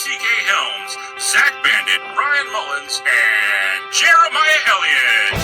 C.K. Helms, Zach Bandit, Ryan Mullins, and Jeremiah Elliott.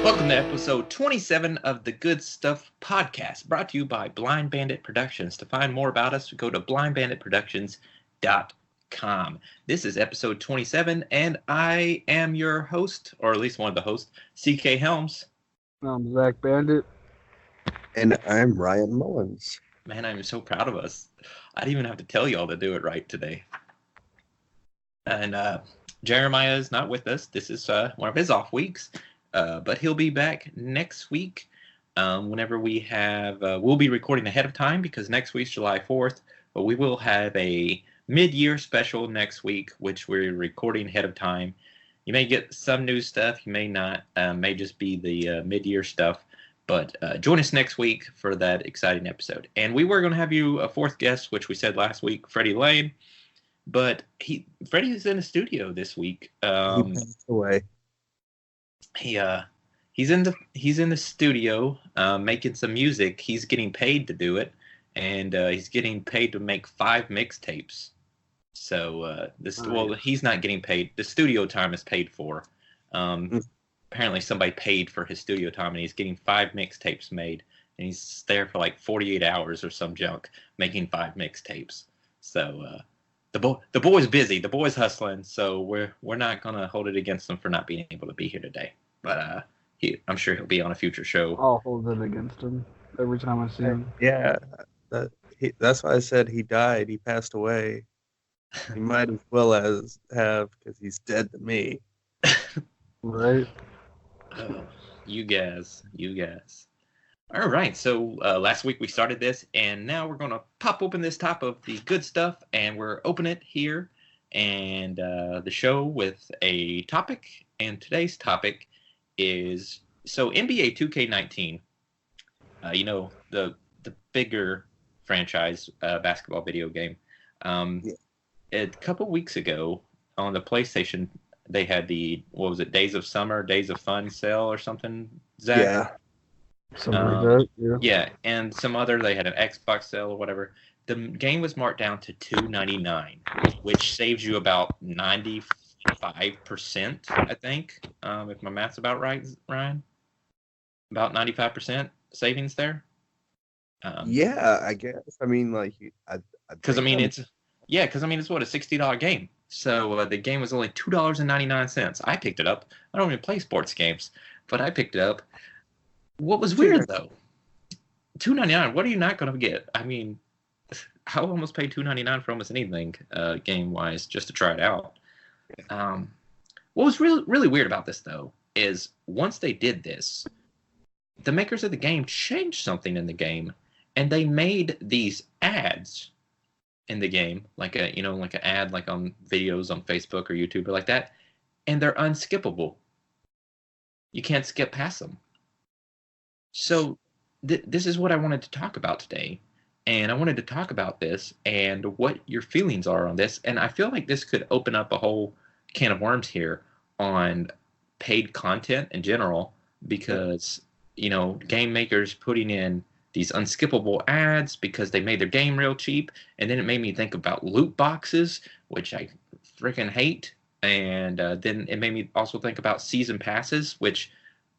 Welcome to episode 27 of the Good Stuff Podcast, brought to you by Blind Bandit Productions. To find more about us, go to blindbanditproductions.com. This is episode 27, and I am your host, or at least one of the hosts, C.K. Helms. I'm Zach Bandit. And I'm Ryan Mullins. Man, I'm so proud of us. I didn't even have to tell y'all to do it right today. And Jeremiah is not with us. This is one of his off weeks. But he'll be back next week whenever we have, we'll be recording ahead of time because next week's July 4th, but we will have a mid-year special next week, which we're recording ahead of time. You may get some new stuff, you may not, may just be the mid-year stuff, but join us next week for that exciting episode. And we were going to have you a fourth guest, which we said last week, Freddie Lane, but Freddie is in the studio this week. He passed away. He's in the studio making some music. He's getting paid to do it, and he's getting paid to make 5 mixtapes. So he's not getting paid. The studio time is paid for. Apparently somebody paid for his studio time, and he's getting 5 mixtapes made, and he's there for like 48 hours or some junk making 5 mixtapes. So the boy's busy. The boy's hustling. So we're not gonna hold it against him for not being able to be here today. But I'm sure he'll be on a future show. I'll hold it against him every time I see him. Yeah, that's why I said he died. He passed away. He might as well as have, because he's dead to me. Right? You guys. All right, so last week we started this, and now we're going to pop open this top of the good stuff, and we're opening it here, and the show with a topic, and today's topic is, so NBA 2K19, the bigger franchise basketball video game. A couple weeks ago on the PlayStation, they had the, what was it, Days of Summer, Days of Fun sale or something, Zach? Yeah. Something like that, yeah. Yeah, and some other, they had an Xbox sale or whatever. The game was marked down to $2.99, which saves you about 95%, I think, if my math's about right, Ryan. About 95% savings there. Yeah, I guess. I mean, like, because it's what, a $60 game. So the game was only $2.99. I picked it up. I don't even play sports games, but I picked it up. What was weird though, $2.99. What are you not going to get? I mean, I almost paid $2.99 for almost anything, game wise, just to try it out. What was really, really weird about this though is once they did this, the makers of the game changed something in the game, and they made these ads in the game, like an ad like on videos on Facebook or YouTube or like that, and they're unskippable. You can't skip past them. So this is what I wanted to talk about today, and I wanted to talk about this and what your feelings are on this, and I feel like this could open up a whole can of worms here on paid content in general, because game makers putting in these unskippable ads because they made their game real cheap, and then it made me think about loot boxes, which I freaking hate, and then it made me also think about season passes, which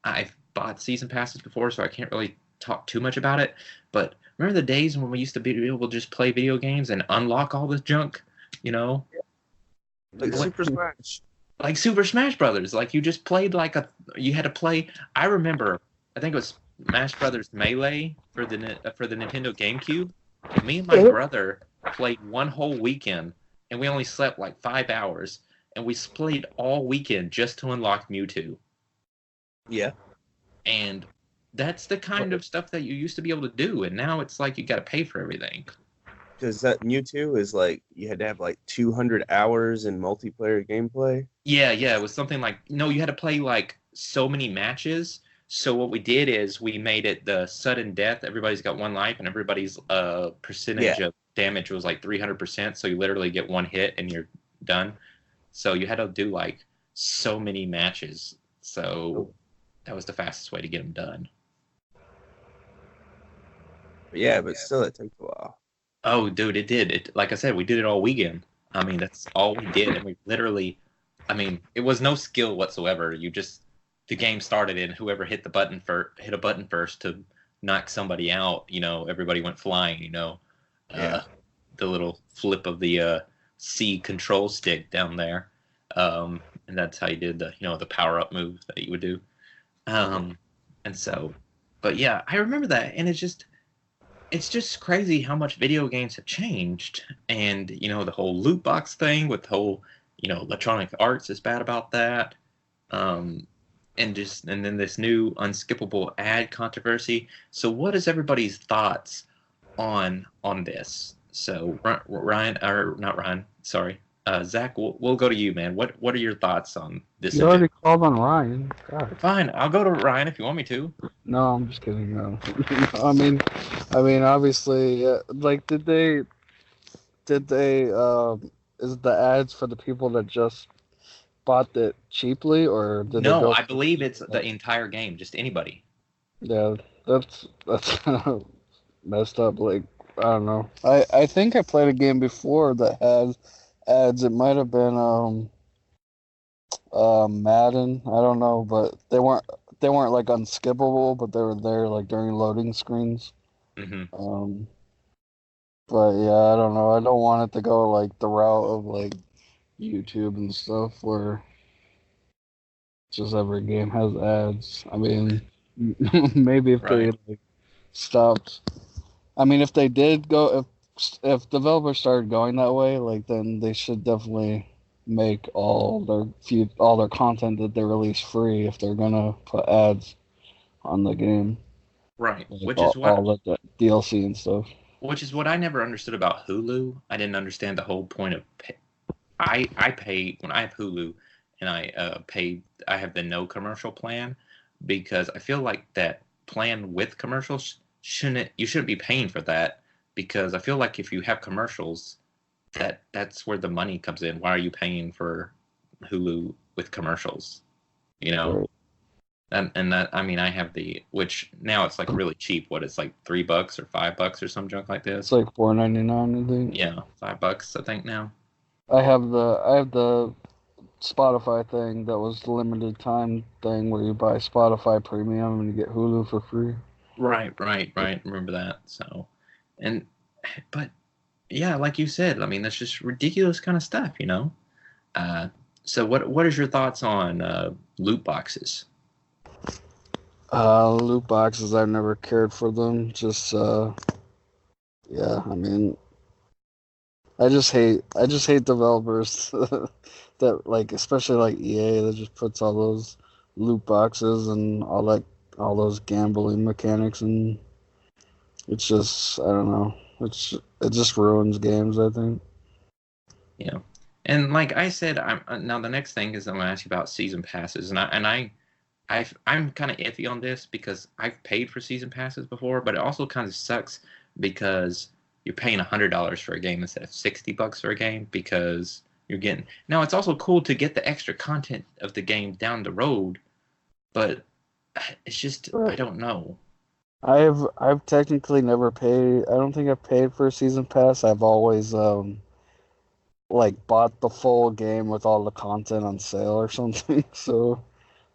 I've bought season passes before, so I can't really talk too much about it. But remember the days when we used to be able to just play video games and unlock all this junk, Like Super Smash. Like Super Smash Brothers. Like you just played you had to play. I remember, I think it was Smash Brothers Melee for the Nintendo GameCube. Me and my brother played one whole weekend, and we only slept like 5 hours, and we played all weekend just to unlock Mewtwo. Yeah. And that's the kind of stuff that you used to be able to do, and now it's like you got to pay for everything. Because that Mewtwo is like, you had to have like 200 hours in multiplayer gameplay. Yeah, it was something like, you had to play like so many matches So what we did is we made it the sudden death. Everybody's got 1 life, and everybody's percentage of damage was like 300%. So you literally get 1 hit and you're done. So you had to do like so many matches. So that was the fastest way to get them done. Yeah, but still, it takes a while. Oh, dude, it did. It, like I said, we did it all weekend. I mean, that's all we did, and we literally, I mean, it was no skill whatsoever. You just the game started, and whoever hit a button first to knock somebody out. You know, everybody went flying. You know, Yeah. the little flip of the C control stick down there, and that's how you did the power up move that you would do. And so, but yeah, I remember that, and it's just crazy how much video games have changed. And, the whole loot box thing with the whole, Electronic Arts is bad about that. And then this new unskippable ad controversy. So what is everybody's thoughts on this? So Ryan, or not Ryan, sorry. Zach, we'll go to you, man. What are your thoughts on this? You already called on Ryan. God. Fine, I'll go to Ryan if you want me to. No, I'm just kidding. No. I mean, obviously, like, did they? Is the ads for the people that just bought it cheaply, or did they No, go I believe it's the entire game, just anybody. Yeah, that's messed up. Like, I don't know. I think I played a game before that had ads. It might have been Madden. I don't know, but they weren't like unskippable, but they were there like during loading screens. Mm-hmm. But yeah, I don't know. I don't want it to go like the route of like YouTube and stuff where just every game has ads. I mean, maybe if they like stopped. I mean, if they did go, if developers started going that way, like, then they should definitely make all their content that they release free if they're gonna put ads on the game. Right, Like which all, is what all the DLC and stuff. Which is what I never understood about Hulu. I didn't understand the whole point of I pay when I have Hulu, and I have the no commercial plan, because I feel like that plan with commercials you shouldn't be paying for that, because I feel like if you have commercials, that's where the money comes in. Why are you paying for Hulu with commercials? Right. And that, I mean, I have which now it's like really cheap. What, it's like $3 or $5 or some junk like this. It's like $4.99, I think. Yeah, $5 I think now. I have the Spotify thing that was the limited time thing where you buy Spotify Premium and you get Hulu for free. Right. Remember that. So, but yeah, like you said, I mean, that's just ridiculous kind of stuff, So what is your thoughts on loot boxes? Loot boxes, I've never cared for them. Just yeah, I mean, I just hate developers that, like, especially like EA, that just puts all those loot boxes and all those gambling mechanics, and it's just, I don't know, it just ruins games, I think. Yeah, and like I said, now the next thing is I'm gonna ask you about season passes, and I'm kind of iffy on this because I've paid for season passes before, but it also kind of sucks because you're paying $100 for a game instead of $60 for a game, because you're getting. Now, it's also cool to get the extra content of the game down the road, but it's just, I don't know. I've technically never paid. I don't think I've paid for a season pass. I've always like bought the full game with all the content on sale or something. So.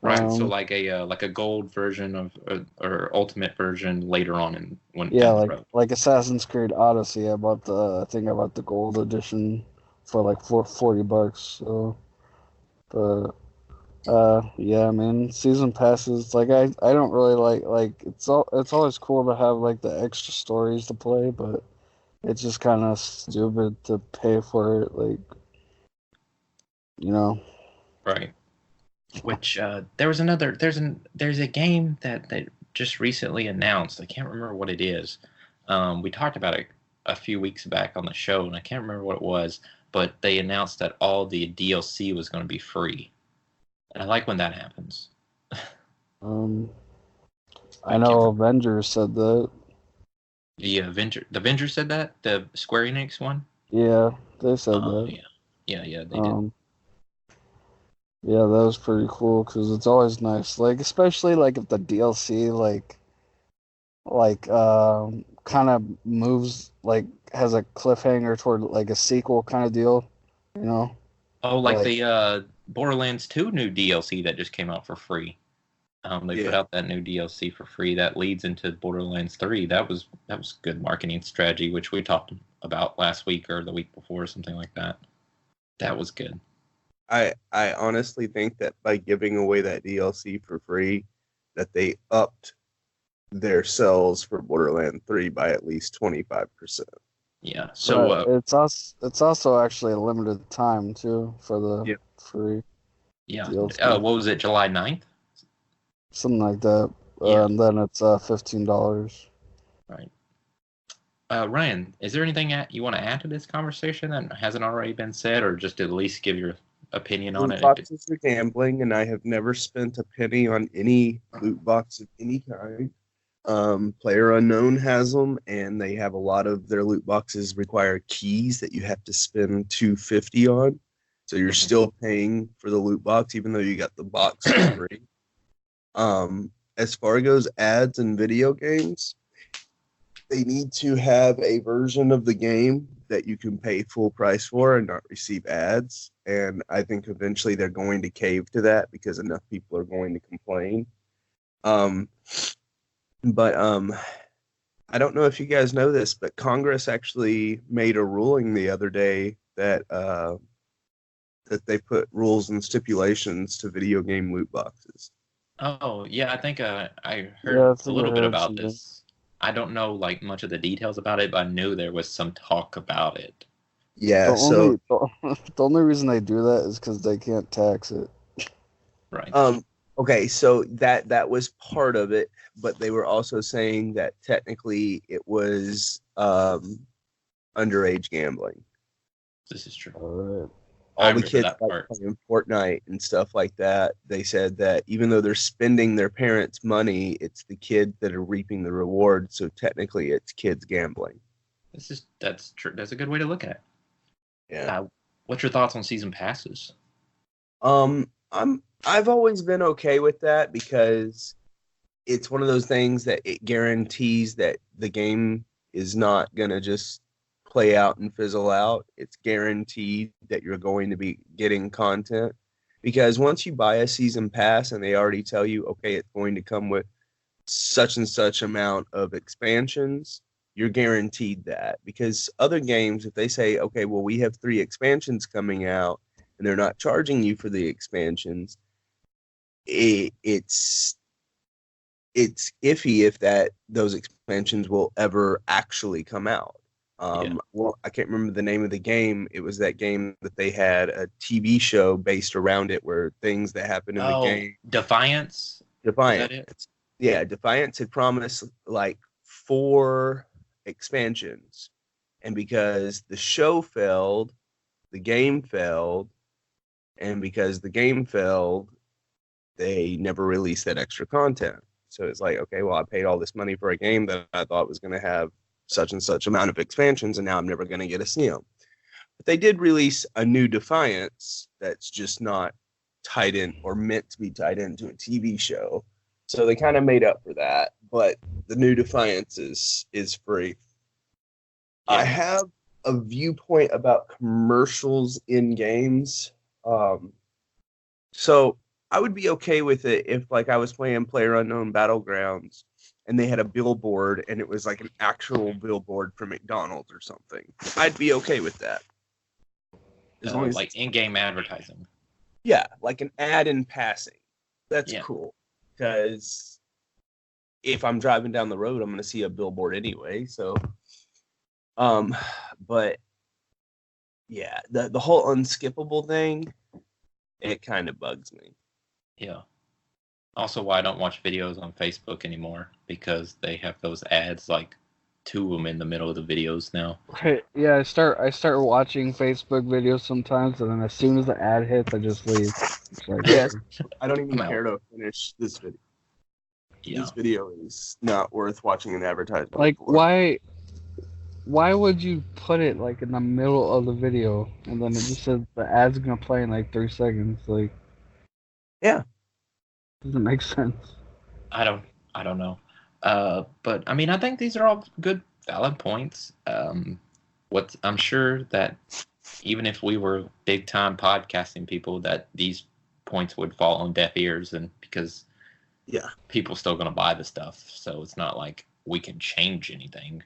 Right, so like a gold version of or ultimate version later on when yeah, down the road. like Assassin's Creed Odyssey. I bought the gold edition for like $40. So, but yeah, I mean, season passes, like, I don't really like it's always cool to have like the extra stories to play, but it's just kind of stupid to pay for it, like, Right. Which there's a game that just recently announced. I can't remember what it is. We talked about it a few weeks back on the show, and I can't remember what it was. But they announced that all the DLC was going to be free, and I like when that happens. I know Avengers said that. The Avengers said that? The Square Enix one? Yeah, they said that. Yeah, they did. Yeah, that was pretty cool because it's always nice, like especially like if the DLC kind of moves like has a cliffhanger toward like a sequel kind of deal, you know? Oh, like the Borderlands 2 new DLC that just came out for free. They put out that new DLC for free that leads into Borderlands 3. That was good marketing strategy, which we talked about last week or the week before, or something like that. That was good. I honestly think that by giving away that DLC for free, that they upped their sales for Borderlands 3 by at least 25%. Yeah. So it's also actually a limited time too for the free. Yeah. DLC. What was it? July 9th? Something like that. Yeah. And then it's $15. Right. Ryan, is there anything you want to add to this conversation that hasn't already been said, or just at least give your opinion on Loot it? boxes are gambling, and I have never spent a penny on any loot box of any kind. Player Unknown has them, and they have a lot of their loot boxes require keys that you have to spend $250 on. So you're still paying for the loot box, even though you got the box for free. As far as goes ads and video games, they need to have a version of the game that you can pay full price for and not receive ads. And I think eventually they're going to cave to that because enough people are going to complain. But I don't know if you guys know this, but Congress actually made a ruling the other day that that they put rules and stipulations to video game loot boxes. Oh, yeah, I think I heard a little bit about something. this. I don't know like much of the details about it, but I knew there was some talk about it. Yeah, the only reason they do that is because they can't tax it. Right. Okay, so that was part of it, but they were also saying that technically it was underage gambling. This is true. All right. All the kids like playing Fortnite and stuff like that, they said that even though they're spending their parents' money, it's the kids that are reaping the reward. So technically, it's kids gambling. That's true. That's a good way to look at it. Yeah. What's your thoughts on season passes? I've always been okay with that because it's one of those things that it guarantees that the game is not gonna just play out and fizzle out. It's guaranteed that you're going to be getting content, because once you buy a season pass and they already tell you, okay, it's going to come with such and such amount of expansions, you're guaranteed that. Because other games, if they say, okay, well, we have 3 expansions coming out and they're not charging you for the expansions, it's iffy if those expansions will ever actually come out. Well, I can't remember the name of the game. It was that game that they had a TV show based around it, where things that happened in the game. Defiance. Defiance. Yeah, Defiance had promised like 4 expansions, and because the show failed, the game failed, and because the game failed, they never released that extra content. So it's like, okay, well, I paid all this money for a game that I thought was going to have such and such amount of expansions, and now I'm never going to get to see them. But they did release a new Defiance that's just not tied in or meant to be tied into a TV show. So they kind of made up for that. But the new Defiance is free. Yeah. I have a viewpoint about commercials in games. So I would be okay with it if, like, I was playing PlayerUnknown Battlegrounds and they had a billboard and it was like an actual billboard for McDonald's or something. I'd be okay with that. As long as like in-game advertising. Yeah, like an ad in passing. That's cool. Because if I'm driving down the road, I'm going to see a billboard anyway. So, but yeah, the whole unskippable thing, it kind of bugs me. Yeah. Also, why I don't watch videos on Facebook anymore, because they have those ads, like 2 of them in the middle of the videos now. Right. Yeah, I start watching Facebook videos sometimes, and then as soon as the ad hits, I just leave. It's like, yeah, I don't even care to finish this video. Yeah. This video is not worth watching an advertisement. Like, for. why would you put it like in the middle of the video and then it just says the ad's gonna play in like 3 seconds? Like, Yeah. doesn't make sense. I don't know. But I mean, I think these are all good, valid points. I'm sure that even if we were big time podcasting people, that these points would fall on deaf ears, and because people still going to buy the stuff, so it's not like we can change anything.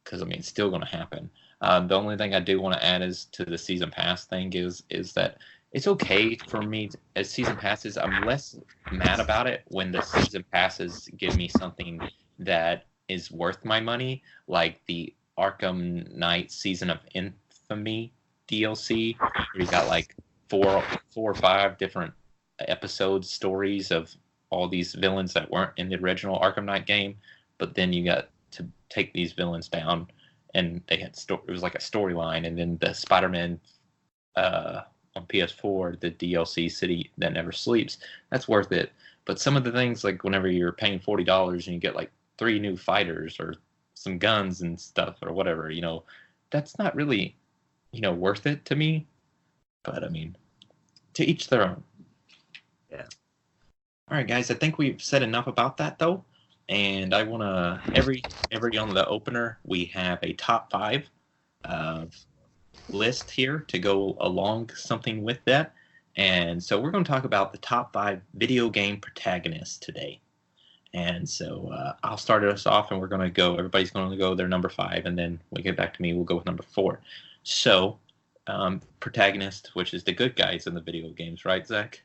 Because I mean, it's still going to happen. The only thing I do want to add is to the season pass thing is that it's okay for me as season passes. I'm less mad about it when the season passes give me something that is worth my money, like the Arkham Knight Season of Infamy DLC, where you got like four or five different episode stories of all these villains that weren't in the original Arkham Knight game, but then you got to take these villains down, and they had it was like a storyline, and then the Spider-Man on PS4, the DLC City That Never Sleeps, that's worth it. But some of the things, like whenever you're paying $40 and you get like 3 new fighters or some guns and stuff or whatever, that's not really, worth it to me. But I mean, to each their own. Yeah. All right, guys, I think we've said enough about that though. And I want to, every on the opener, we have a top 5 list here to go along something with that. And so we're going to talk about the top 5 video game protagonists today. And so I'll start us off, and everybody's going to go their number 5, and then when we get back to me, we'll go with number 4. So, protagonist, which is the good guys in the video games, right, Zach?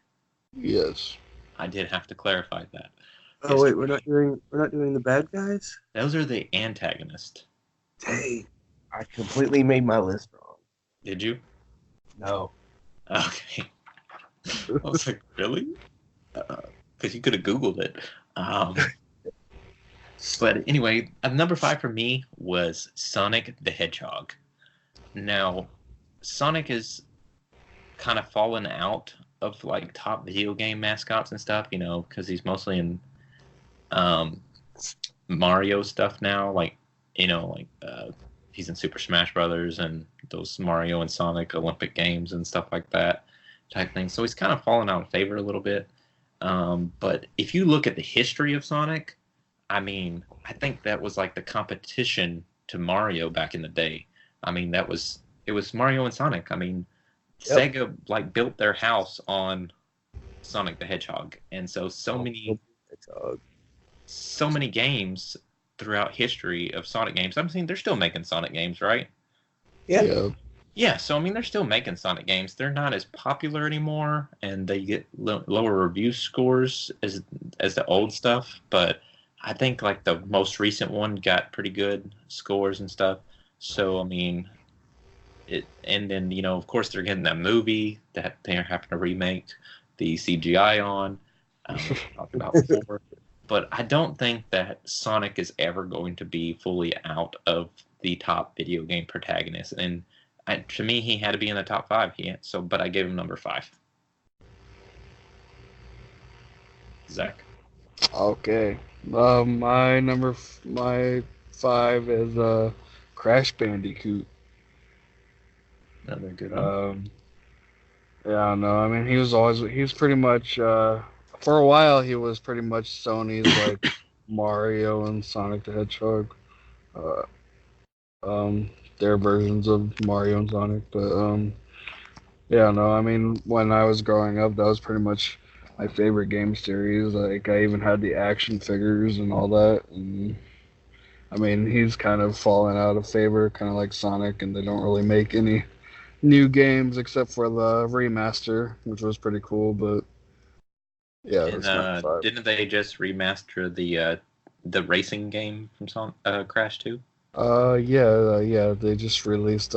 Yes. I did have to clarify that. Oh wait, we're not doing the bad guys? Those are the antagonists. Dang, I completely made my list wrong. Did you? No. Okay. I was like, really? Because you could have Googled it. But anyway, number 5 for me was Sonic the Hedgehog. Now, Sonic is kind of fallen out of like top video game mascots and stuff, because he's mostly in Mario stuff now. He's in Super Smash Brothers and those Mario and Sonic Olympic games and stuff like that type thing. So he's kind of fallen out of favor a little bit. But if you look at the history of Sonic, I mean, I think that was like the competition to Mario back in the day. I mean, it was Mario and Sonic. I mean, Sega like built their house on Sonic the Hedgehog, and so many games throughout history of Sonic games. I'm saying they're still making Sonic games, right? Yeah. Yeah, so I mean, they're still making Sonic games. They're not as popular anymore, and they get lower review scores as the old stuff. But I think like the most recent one got pretty good scores and stuff. So I mean, and then of course they're getting that movie that they're having to remake the CGI on. We talked about before. But I don't think that Sonic is ever going to be fully out of the top video game protagonist. And to me, he had to be in the top 5. But I gave him number 5. Zach. Okay. My 5 is Crash Bandicoot. Another good one. Yeah, no, I mean he was pretty much for a while he was pretty much Sony's like Mario and Sonic the Hedgehog. Their versions of Mario and Sonic, but yeah, no, I mean when I was growing up that was pretty much my favorite game series. Like I even had the action figures and all that, and I mean he's kind of fallen out of favor, kind of like Sonic, and they don't really make any new games except for the remaster, which was pretty cool. But yeah, and, didn't they just remaster the racing game from Crash 2? Yeah, they just released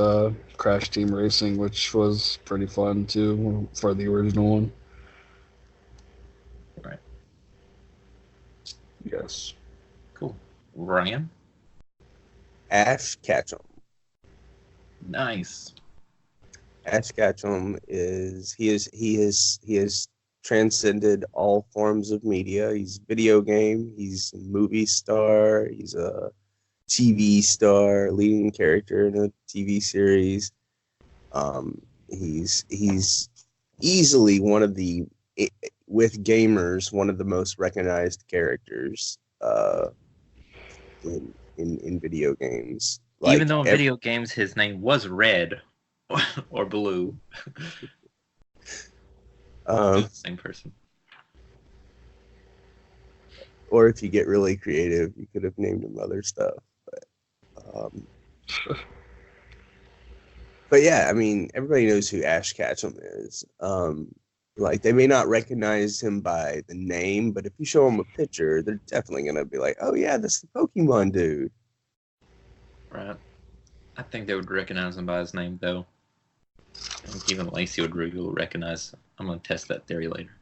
Crash Team Racing, which was pretty fun too for the original one. Right. Yes. Cool. Ryan? Ash Ketchum. Nice. Ash Ketchum is transcended all forms of media. He's video game, he's a movie star, he's a TV star, leading character in a TV series. He's easily one of the, with gamers, one of the most recognized characters in video games. Like, even though in video games his name was Red or Blue. Same person. Or if you get really creative, you could have named him other stuff. But yeah, I mean, everybody knows who Ash Ketchum is. Like, they may not recognize him by the name, but if you show them a picture, they're definitely gonna be like, "Oh yeah, that's the Pokemon dude." Right. I think they would recognize him by his name, though. I think even Lacey would recognize. I'm gonna test that theory later.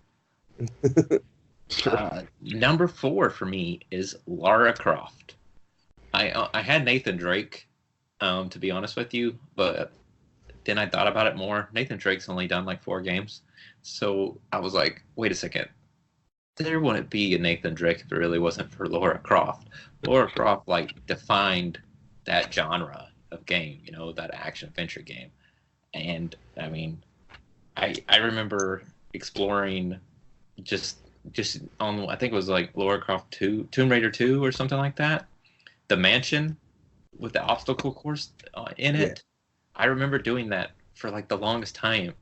Number 4 for me is Lara Croft. I had Nathan Drake, to be honest with you, but then I thought about it more. Nathan Drake's only done like 4 games, so I was like, wait a second. There wouldn't be a Nathan Drake if it really wasn't for Lara Croft. Lara Croft like defined that genre of game, you know, that action adventure game. And I mean, I remember exploring just on, I think it was like Lara Croft 2, Tomb Raider 2 or something like that. The mansion with the obstacle course in it. Yeah. I remember doing that for like the longest time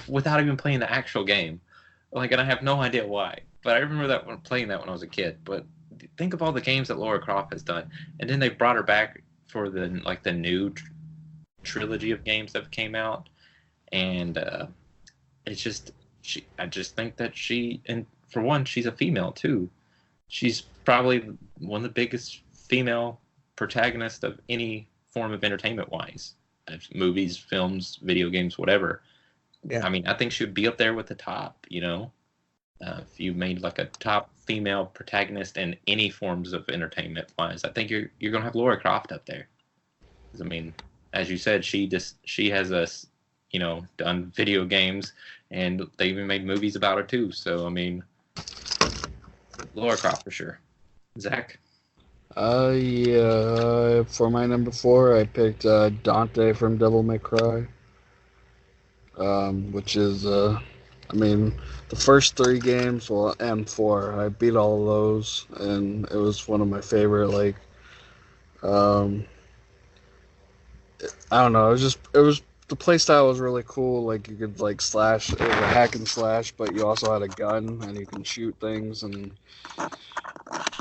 without even playing the actual game. Like, and I have no idea why, but I remember that playing that when I was a kid. But think of all the games that Lara Croft has done, and then they brought her back for the new trilogy of games that came out, and it's just I just think that and for one, she's a female too. She's probably one of the biggest female protagonists of any form of entertainment wise, movies, films, video games, whatever. Yeah. I mean, I think she would be up there with the top, you know, if you made like a top female protagonist in any forms of entertainment wise. I think you're gonna have Lara Croft up there. I mean, as you said, she has done video games, and they even made movies about her too. So I mean, Lara Croft for sure. Zach? Yeah. For my number 4, I picked Dante from Devil May Cry. Which is, I mean, the first 3 games, well, and 4, I beat all of those, and it was one of my favorite, like, I don't know, it was, the playstyle was really cool, like, you could, like, slash, it was a hack and slash, but you also had a gun, and you can shoot things, and it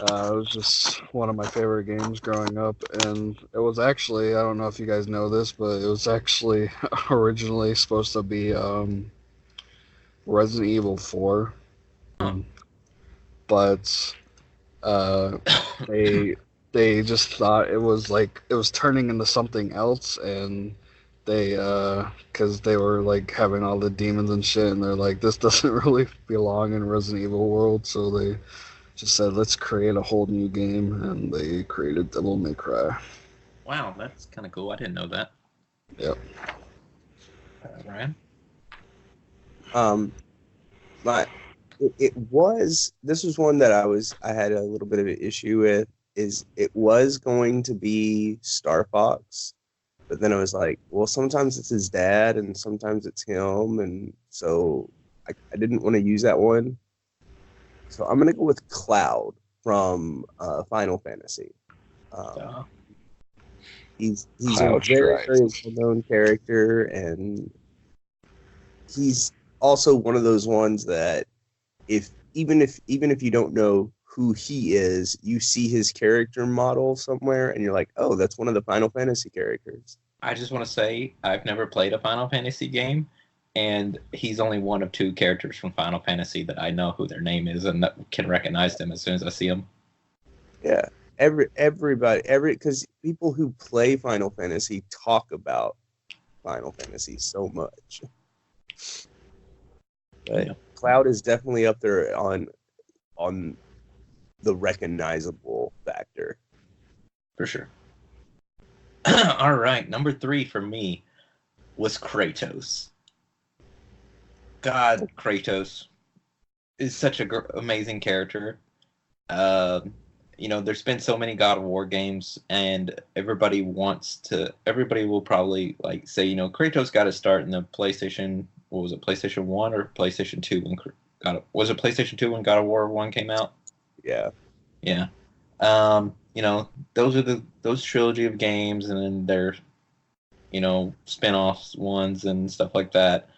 was just one of my favorite games growing up, and it was actually, I don't know if you guys know this, but it was actually originally supposed to be Resident Evil 4, but they just thought it was turning into something else, and they because they were like having all the demons and shit, and they're like, this doesn't really belong in Resident Evil world, so they just said, let's create a whole new game, and they created Devil May Cry. Wow, that's kind of cool. I didn't know that. Yep. Ryan? This was one that I had a little bit of an issue with, is it was going to be Star Fox, but then I was like, well, sometimes it's his dad and sometimes it's him, and so I didn't want to use that one. So I'm gonna go with Cloud from Final Fantasy. He's a very well-known character, and he's also one of those ones that even if you don't know who he is, you see his character model somewhere, and you're like, oh, that's one of the Final Fantasy characters. I just want to say I've never played a Final Fantasy game, and he's only one of 2 characters from Final Fantasy that I know who their name is and can recognize them as soon as I see them. Yeah, everybody, because people who play Final Fantasy talk about Final Fantasy so much. But yeah. Cloud is definitely up there on the recognizable factor. For sure. All right, number 3 for me was Kratos. God, Kratos. is such a amazing character. There's been so many God of War games, and everybody will probably like say, Kratos got to start in the PlayStation. What was it, PlayStation 1 or PlayStation 2 was it PlayStation 2 when God of War 1 came out? Yeah. Yeah. Those trilogy of games, and then their, spin-offs ones and stuff like that.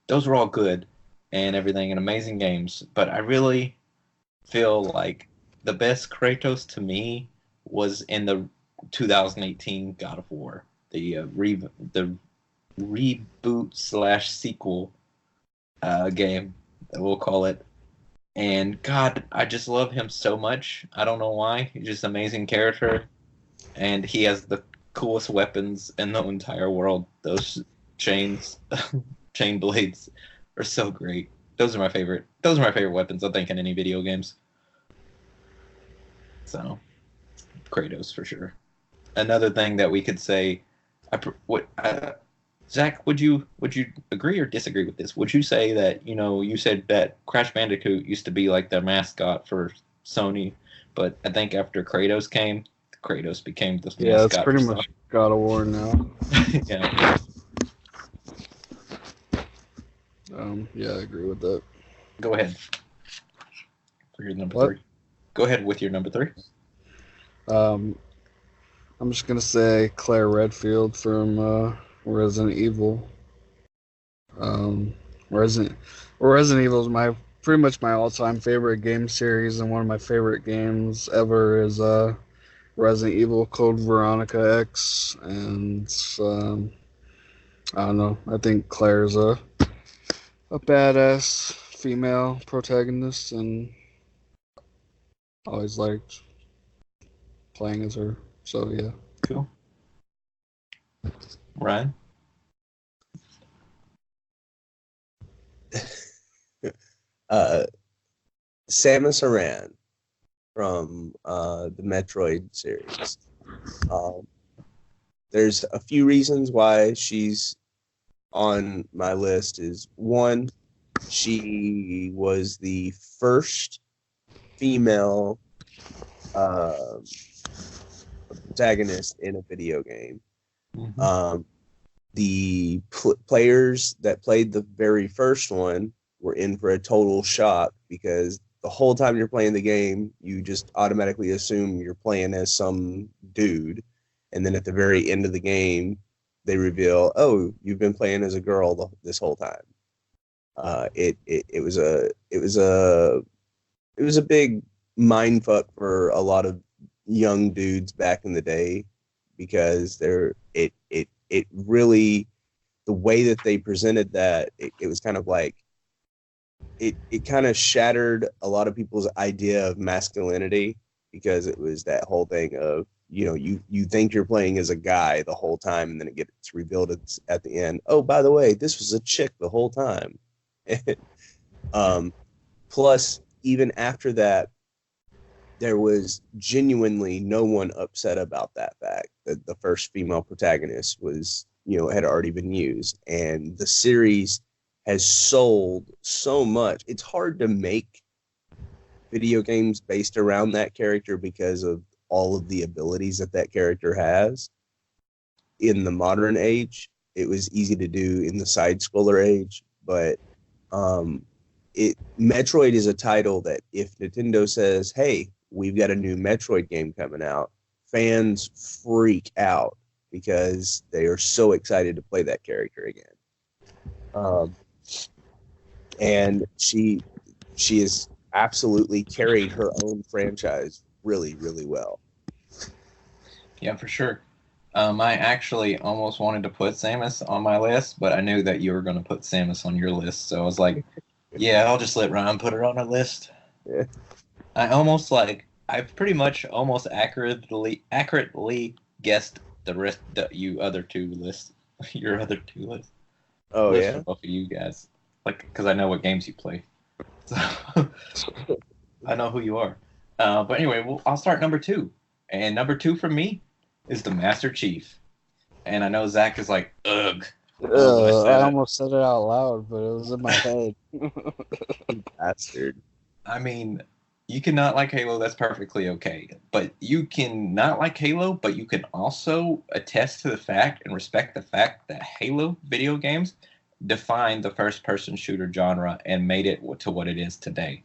Those were all good and everything, and amazing games. But I really feel like the best Kratos to me was in the 2018 God of War, the reboot / sequel game, we'll call it. And God, I just love him so much. I don't know why. He's just an amazing character, and he has the coolest weapons in the entire world. Those chain blades are so great. Those are my favorite weapons, I think, in any video games. So, Kratos for sure. Another thing that we could say, Zach, would you agree or disagree with this? Would you say that, you said that Crash Bandicoot used to be like the mascot for Sony, but I think after Kratos came, Kratos became the mascot. Yeah, it's pretty much God of War now. Yeah. Yeah, I agree with that. Go ahead. For your number What? 3. Go ahead with your number 3. I'm just gonna say Claire Redfield from Resident Evil. Resident Evil is pretty much my all-time favorite game series, and one of my favorite games ever is Resident Evil Code Veronica X, and I don't know. I think Claire's a badass female protagonist, and always liked playing as her. So yeah. Cool. Ryan? Samus Aran from the Metroid series. There's a few reasons why she's on my list. Is one, she was the first female protagonist in a video game. Mm-hmm. The players that played the very first one were in for a total shock, because the whole time you're playing the game, you just automatically assume you're playing as some dude, and then at the very end of the game, they reveal, "Oh, you've been playing as a girl this whole time." It was a big mind fuck for a lot of young dudes back in the day, because it really, the way that they presented that, it was kind of like, it kind of shattered a lot of people's idea of masculinity, because it was that whole thing of, you think you're playing as a guy the whole time, and then it gets revealed at the end, oh, by the way, this was a chick the whole time. Plus, even after that, there was genuinely no one upset about that fact that the first female protagonist was, had already been used. And the series has sold so much. It's hard to make video games based around that character because of all of the abilities that character has. In the modern age, it was easy to do in the side-scroller age, but Metroid is a title that if Nintendo says, hey, we've got a new Metroid game coming out, fans freak out because they are so excited to play that character again. And she has absolutely carried her own franchise really, really well. Yeah, for sure. I actually almost wanted to put Samus on my list, but I knew that you were going to put Samus on your list, so I was like, yeah, I'll just let Ryan put her on her list. Yeah. I pretty much almost accurately guessed the rest, your other two lists. Oh, lists yeah? for both of you guys. Because I know what games you play. So I know who you are. But anyway, I'll start number 2. And number 2 for me is the Master Chief. And I know Zach is like, ugh. Oh, I said I it. almost said it out loud, but it was in my head. Bastard. I mean, you can not like Halo, that's perfectly okay. But you can not like Halo, but you can also attest to the fact and respect the fact that Halo video games defined the first person shooter genre and made it to what it is today.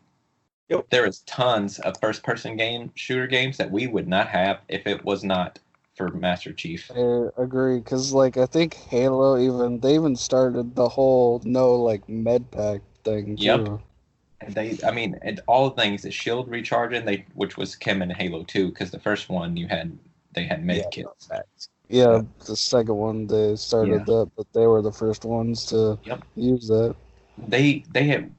Yep. There is tons of first person shooter games that we would not have if it was not for Master Chief. I agree, because like I think Halo they even started the whole no like med pack thing Yep. too. And all the things, the shield recharging, which was came in Halo 2, because the first one they had med kits. Facts. Yeah, the second one they started that, but they were the first ones to use that. They had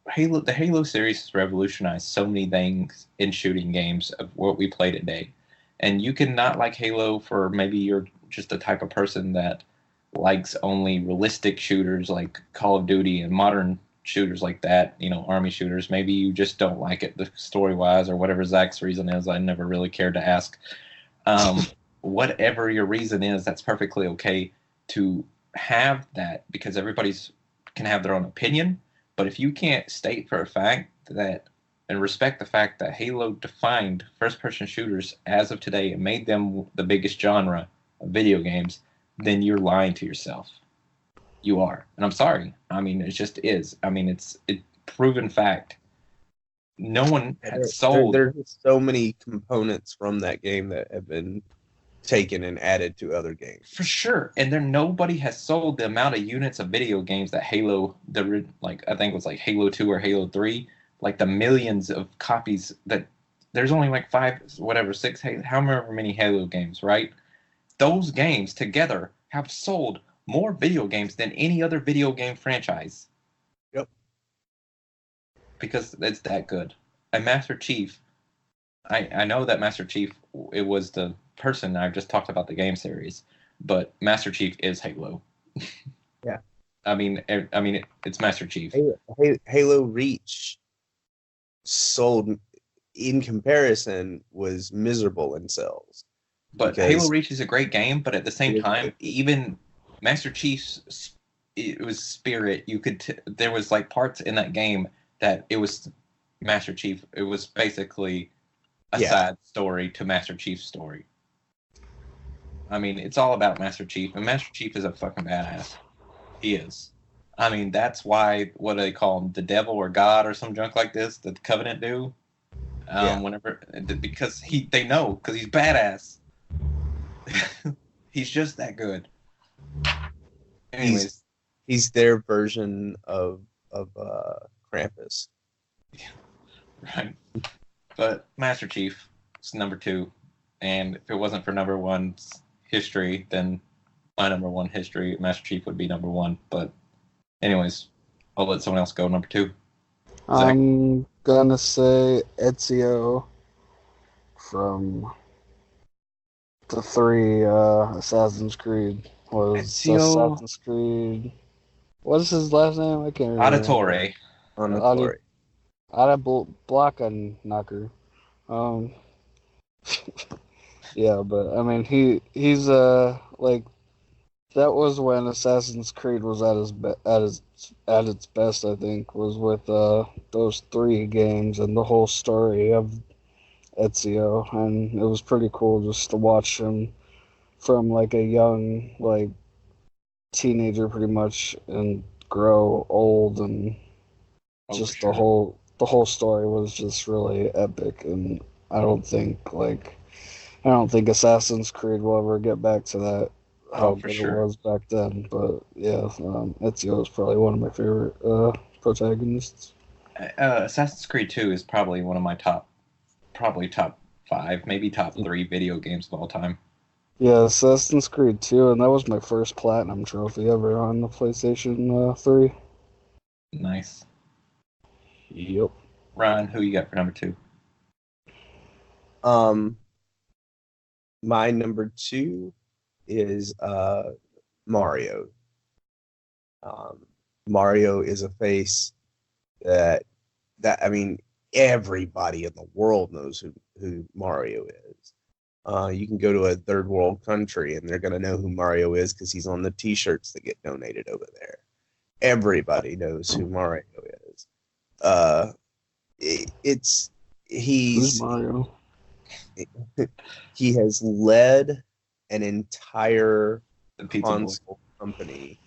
the Halo series has revolutionized so many things in shooting games of what we play today. And you can not like Halo for maybe you're just the type of person that likes only realistic shooters like Call of Duty and modern shooters like that, army shooters. Maybe you just don't like it the story wise or whatever Zach's reason is. I never really cared to ask. Whatever your reason is, that's perfectly okay to have that, because everybody's can have their own opinion. But if you can't state for a fact that and respect the fact that Halo defined first-person shooters as of today and made them the biggest genre of video games, then you're lying to yourself. You are. And I'm sorry. I mean, it just is. I mean, it's proven fact. No one has sold. There's so many components from that game that have been taken and added to other games. For sure. And nobody has sold the amount of units of video games that Halo, I think it was like Halo 2 or Halo 3, like the millions of copies that there's only like 6, however many Halo games, right? Those games together have sold more video games than any other video game franchise. Yep. Because it's that good. And Master Chief, I know that Master Chief, it was the person I've just talked about the game series, but Master Chief is Halo. Yeah. I mean, it's Master Chief. Halo Reach sold, in comparison, was miserable in sales. But Halo Reach is a great game, but at the same time, even Master Chief's, it was spirit. You could there was like parts in that game that it was Master Chief. It was basically a side story to Master Chief's story. I mean, it's all about Master Chief, and Master Chief is a fucking badass. He is. I mean, that's why, what do they call him? The devil or God or some junk like this that the Covenant do? Because they know, because he's badass. He's just that good. Anyways. He's their version of Krampus. Yeah, right. But Master Chief is number 2. And if it wasn't for number 1's history, then my number 1 history, Master Chief would be number 1. But anyways, I'll let someone else go number 2. Zach? I'm gonna say Ezio from the 3 Assassin's Creed. Assassin's Creed. What is his last name? I can't remember. Auditore. Blocka Knocker. Yeah, but I mean, he's like, that was when Assassin's Creed was at its best. I think was with those 3 games and the whole story of Ezio, and it was pretty cool just to watch him from like a young like teenager pretty much and grow old, and just the whole story was just really epic. And I don't think Assassin's Creed will ever get back to that, how good it was back then. But yeah, Ezio is probably one of my favorite protagonists. Assassin's Creed 2 is probably one of my top 5, maybe top 3 video games of all time. Yeah, Assassin's Creed 2, and that was my first platinum trophy ever on the PlayStation 3. Nice. Yep. Ryan, who you got for number 2? My number 2 is Mario. Mario is a face that I mean, everybody in the world knows who Mario is. You can go to a third world country and they're going to know who Mario is because he's on the T-shirts that get donated over there. Everybody knows who Mario is. It's Who's he's Mario? he has led an entire The pizza boy. console company.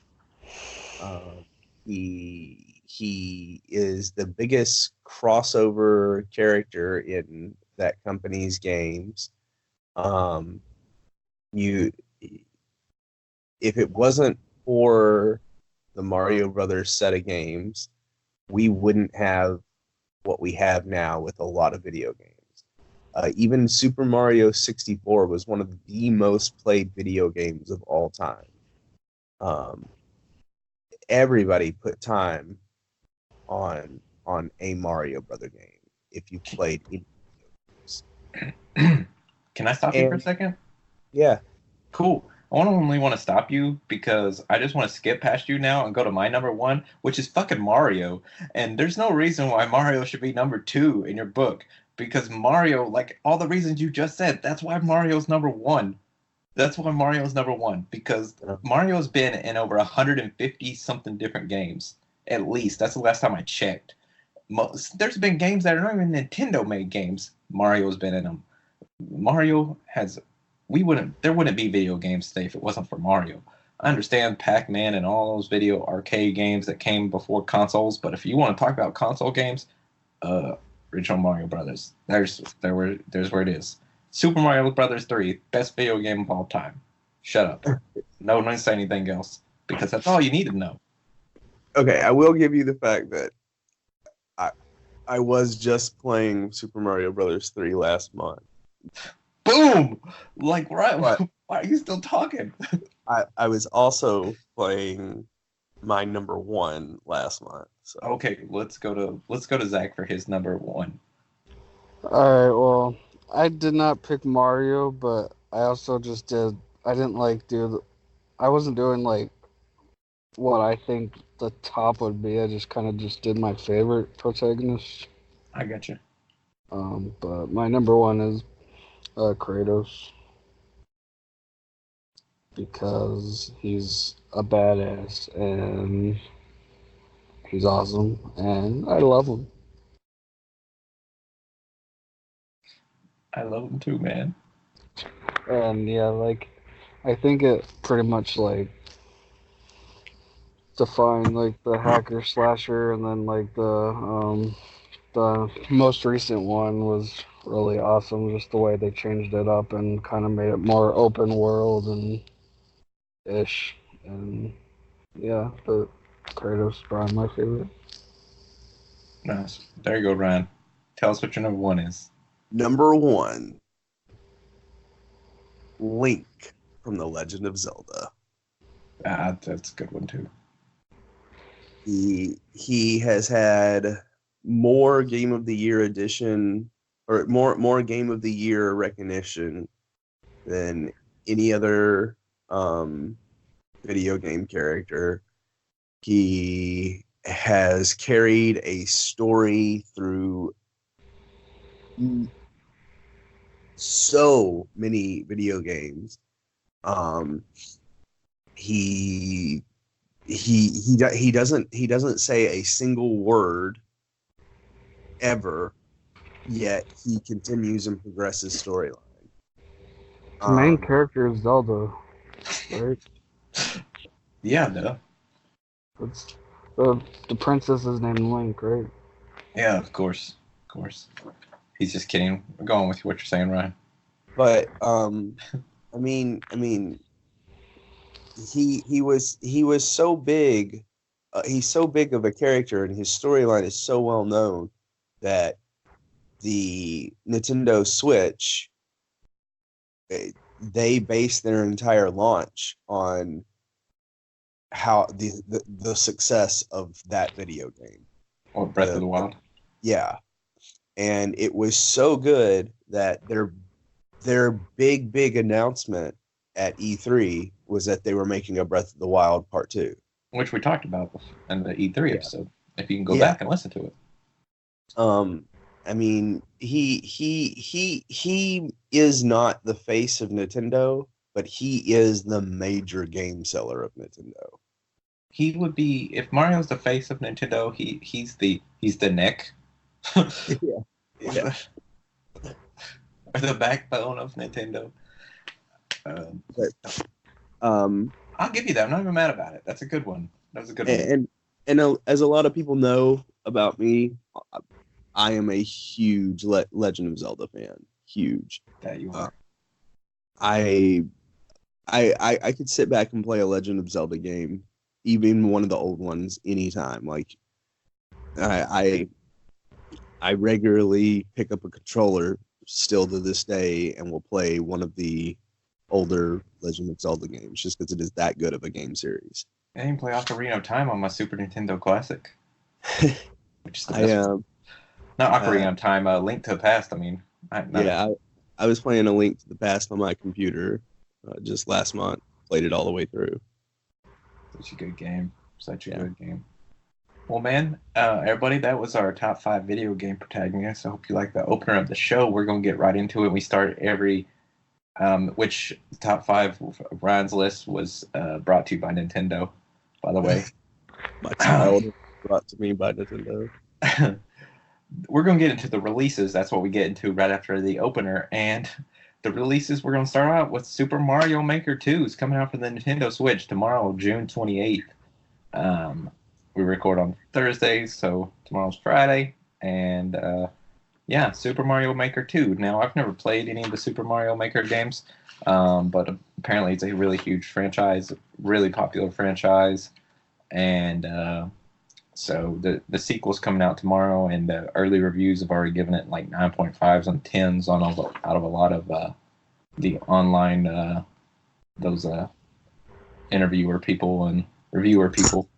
He is the biggest crossover character in that company's games. You, if it wasn't for the Mario Brothers set of games, we wouldn't have what we have now with a lot of video games. Even Super Mario 64 was one of the most played video games of all time. Everybody put time on a Mario Brother game if you played any games. Can I stop you for a second? Yeah. Cool. I only want to stop you because I just want to skip past you now and go to my number one, which is fucking Mario. And there's no reason why Mario should be number two in your book. Because Mario, like all the reasons you just said, that's why Mario's number one. That's why Mario's number one. Because Mario's been in over 150 something different games. At least. That's the last time I checked. There's been games that are not even Nintendo made games. Mario's been in them. Mario has... there wouldn't be video games today if it wasn't for Mario. I understand Pac-Man and all those video arcade games that came before consoles, but if you want to talk about console games, original Mario Brothers. There's where it is. Super Mario Brothers 3, best video game of all time. Shut up. No one say anything else because that's all you need to know. Okay, I will give you the fact that I was just playing Super Mario Brothers 3 last month. Boom! Like, right? What? Why are you still talking? I was also playing my number one last month. So. Okay, let's go to Zach for his number one. Alright, well, I did not pick Mario, but I also just did. I didn't I wasn't doing like what I think the top would be. I just kind of just did my favorite protagonist. I got you. But my number one is Kratos. Because he's a badass and he's awesome and I love him. I love him too, man. And yeah, like I think it pretty much like defined like the hacker slasher, and then like the most recent one was really awesome. Just the way they changed it up and kind of made it more open world and ish. And yeah, but Kratos is probably my favorite. Nice. There you go, Ryan. Tell us what your number one is. Number one, Link from The Legend of Zelda. That's a good one too. He has had more Game of the Year edition or more Game of the Year recognition than any other video game character. He has carried a story through so many video games. He doesn't say a single word ever, yet he continues and progresses storyline. The main character is Zelda, right? Yeah, no. It's the princess is named Link, right? Yeah, of course. He's just kidding. We're going with what you're saying, Ryan. But I mean, he was so big. He's so big of a character, and his storyline is so well known that the Nintendo Switch, they based their entire launch on how the success of that video game. Or Breath of the Wild. Yeah. And it was so good that their big announcement at E3 was that they were making a Breath of the Wild Part 2. Which we talked about in the E3 episode. If you can go back and listen to it. I mean, he is not the face of Nintendo, but he is the major game seller of Nintendo. He would be if Mario's the face of Nintendo. He's the Nick. Yeah. Yeah. Or the backbone of Nintendo. But, I'll give you that. I'm not even mad about it. That's a good one. That was a good one. And as a lot of people know about me, I am a huge Legend of Zelda fan. Huge. That you are. I could sit back and play a Legend of Zelda game, even one of the old ones, anytime. Like, I regularly pick up a controller still to this day and will play one of the older Legend of Zelda games just because it is that good of a game series. I didn't play Ocarina of Time on my Super Nintendo Classic. Which is the best. Not Ocarina of Time, Link to the Past, I mean. I was playing A Link to the Past on my computer just last month. Played it all the way through. Such a good game. Good game. Well, man, everybody, that was our top 5 video game protagonists. I hope you like the opener of the show. We're going to get right into it. We start every... which top 5 of Ryan's list was brought to you by Nintendo, by the way. My child brought to me by Nintendo. We're going to get into the releases. That's what we get into right after the opener. And the releases, we're going to start out with Super Mario Maker 2 is coming out for the Nintendo Switch tomorrow, June 28th. We record on Thursdays, so tomorrow's Friday. And Super Mario Maker 2. Now, I've never played any of the Super Mario Maker games, but apparently it's a really huge franchise, really popular franchise. And so the sequel's coming out tomorrow, and the early reviews have already given it like 9.5s and 10s out of a lot of the online those interviewer people and reviewer people.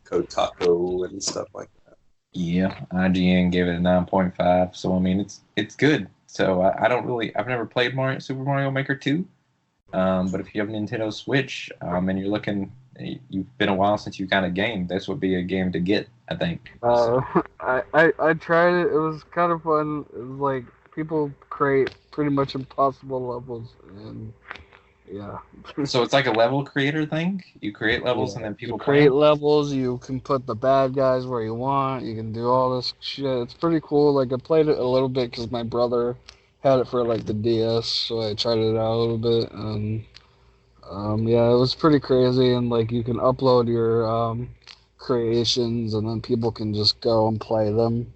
Kotaku and stuff like that. Yeah, IGN gave it a 9.5. So I mean, it's good. So I've never played Super Mario Maker 2, but if you have a Nintendo Switch and you've been a while since you kind of gamed, this would be a game to get, I think. I tried it. It was kind of fun. It was like people create pretty much impossible levels, and yeah. So it's like a level creator thing. You create levels and then people create levels. You can put the bad guys where you want. You can do all this shit. It's pretty cool. Like I played it a little bit because my brother had it for like the DS, so I tried it out a little bit. And it was pretty crazy. And like you can upload your creations, and then people can just go and play them.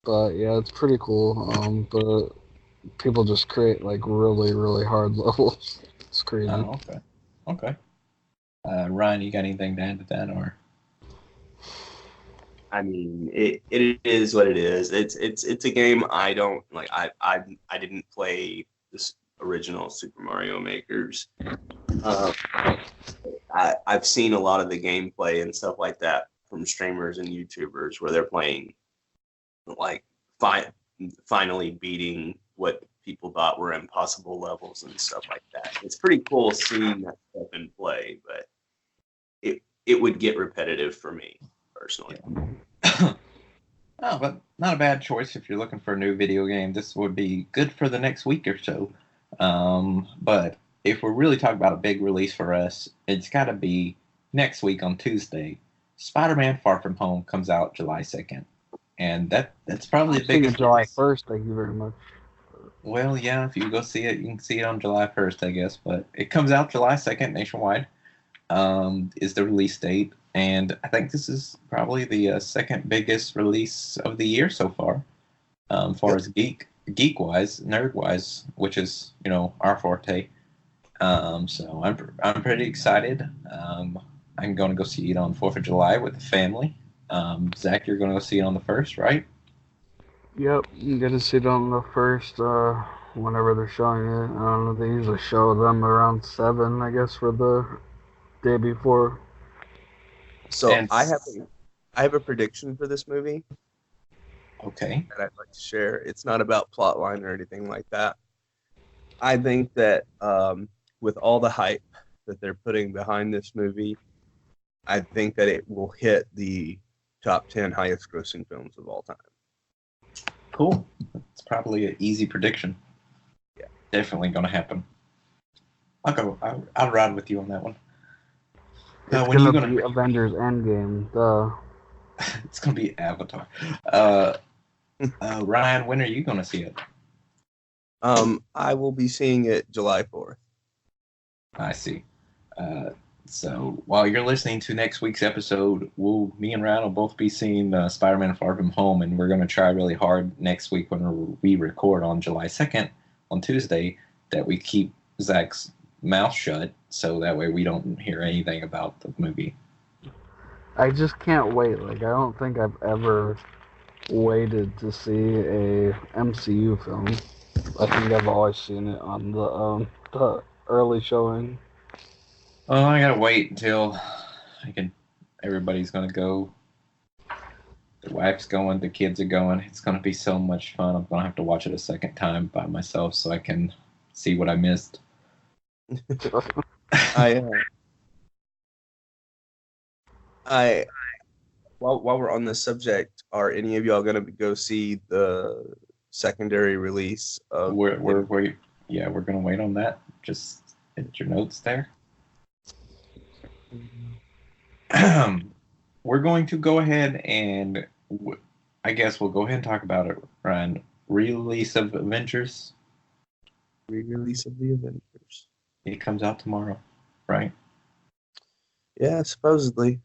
But yeah, it's pretty cool. But people just create like really, really hard levels. It's crazy. Oh, okay. Ryan, you got anything to add to that, or? I mean, it is what it is. It's a game I don't like. I didn't play this original Super Mario Makers. I've seen a lot of the gameplay and stuff like that from streamers and YouTubers where they're playing, like finally beating what people thought were impossible levels and stuff like that. It's pretty cool seeing that stuff in play, but it would get repetitive for me personally. Yeah. Oh, but not a bad choice if you're looking for a new video game. This would be good for the next week or so. But if we're really talking about a big release for us, it's got to be next week on Tuesday. Spider-Man: Far From Home comes out July 2nd. And that's probably the biggest. July 1st, thank you very much. Well, yeah, if you go see it, you can see it on July 1st, I guess. But it comes out July 2nd nationwide, is the release date. And I think this is probably the second biggest release of the year so far, as far as geek-wise, nerd-wise, which is, our forte. So I'm pretty excited. I'm going to go see it on 4th of July with the family. Zach, you're going to go see it on the 1st, right? Yep, I'm going to see it on the 1st, whenever they're showing it. I don't know, they usually show them around 7, I guess, for the day before. So I have a prediction for this movie. Okay. That I'd like to share. It's not about plotline or anything like that. I think that with all the hype that they're putting behind this movie, I think that it will hit the top 10 highest grossing films of all time. Cool. It's probably an easy prediction. Yeah. Definitely going to happen. I'll go. I'll ride with you on that one. It's When gonna you gonna? be Avengers Endgame. Duh. It's gonna be Avatar. Ryan, when are you gonna see it? I will be seeing it July 4th. I see. So while you're listening to next week's episode, me and Ryan will both be seeing Spider-Man: Far From Home, and we're gonna try really hard next week when we record on July 2nd on Tuesday that we keep Zach's mouth shut, so that way we don't hear anything about the movie. I just can't wait. Like, I don't think I've ever waited to see a MCU film. I think I've always seen it on the early showing. Oh, I gotta wait until everybody's gonna go. The wife's going, the kids are going. It's gonna be so much fun. I'm gonna have to watch it a second time by myself so I can see what I missed. While we're on this subject, are any of y'all gonna go see the secondary release of? We're gonna wait on that. Just hit your notes there. We're going to go ahead and I guess we'll go ahead and talk about it, Ryan. Release of Avengers. Re-release of the Avengers. It comes out tomorrow, right? Yeah, supposedly.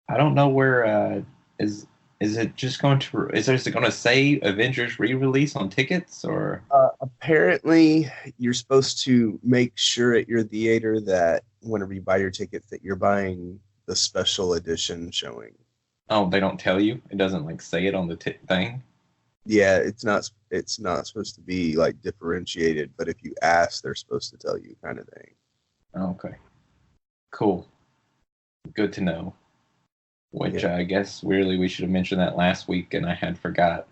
I don't know where is it just going to is it going to say Avengers re-release on tickets or Apparently you're supposed to make sure at your theater that whenever you buy your ticket that you're buying the special edition showing. Oh, they don't tell you? It doesn't like say it on the thing? Yeah, it's not supposed to be like differentiated, but if you ask, they're supposed to tell you, kind of thing. Okay. Cool. Good to know. Which Yeah. I guess weirdly we should have mentioned that last week and I had forgot.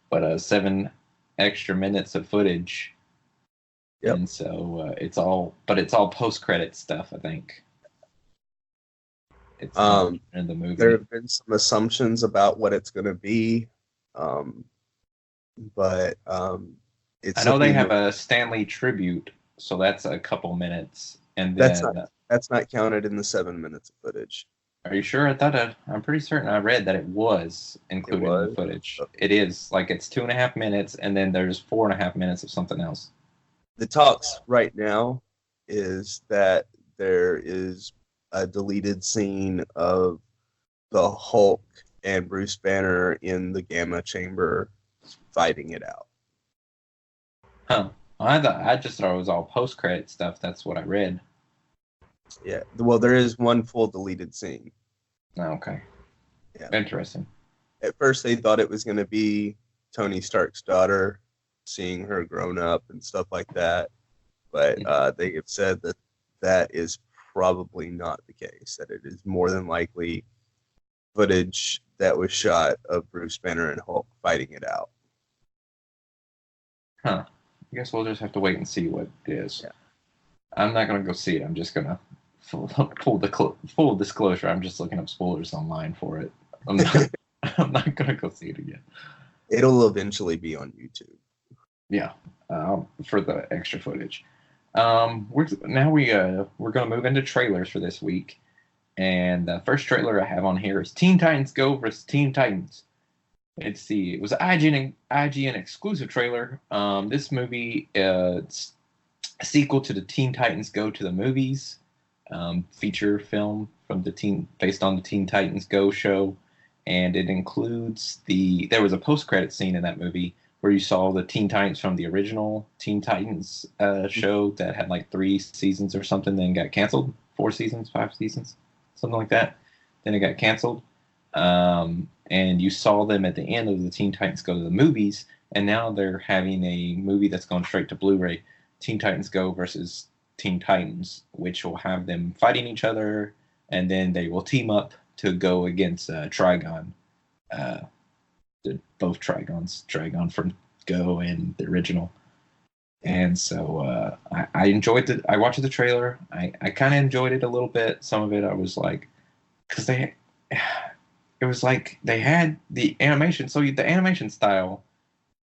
But 7 extra minutes of footage. Yep. And so it's all post-credit stuff, I think. It's not in the movie. There have been some assumptions about what it's going to be, but it's. I know they have a Stanley tribute, so that's a couple minutes, and then that's not counted in the 7 minutes of footage. Are you sure? I'm pretty certain I read that it was included in the footage. Okay. It is like it's 2.5 minutes, and then there's 4.5 minutes of something else. The talks right now is that there is a deleted scene of the Hulk and Bruce Banner in the Gamma Chamber fighting it out. Huh. I just thought it was all post-credit stuff. That's what I read. Yeah. Well, there is one full deleted scene. Okay. Yeah. Interesting. At first, they thought it was going to be Tony Stark's daughter, seeing her grown up and stuff like that. But they have said that that is probably not the case, that it is more than likely footage that was shot of Bruce Banner and Hulk fighting it out. Huh. I guess we'll just have to wait and see what it is. Yeah. I'm not going to go see it. I'm just going to full disclosure. I'm just looking up spoilers online for it. I'm not going to go see it again. It'll eventually be on YouTube. Yeah, for the extra footage. We're going to move into trailers for this week, and the first trailer I have on here is Teen Titans Go versus Teen Titans. It was an IGN exclusive trailer. This movie it's a sequel to the Teen Titans Go to the Movies feature film from based on the Teen Titans Go show, and it includes there was a post-credit scene in that movie where you saw the Teen Titans from the original Teen Titans show that had like 3 seasons or something, then got canceled. 4 seasons, 5 seasons, something like that. Then it got canceled. And you saw them at the end of the Teen Titans Go to the Movies, and now they're having a movie that's going straight to Blu-ray, Teen Titans Go versus Teen Titans, which will have them fighting each other, and then they will team up to go against Trigon. Both Trigons, Trigon from Go and the original. And so I enjoyed I watched the trailer. I kind of enjoyed it a little bit. Some of it I was like, because it was like they had the animation. So the animation style,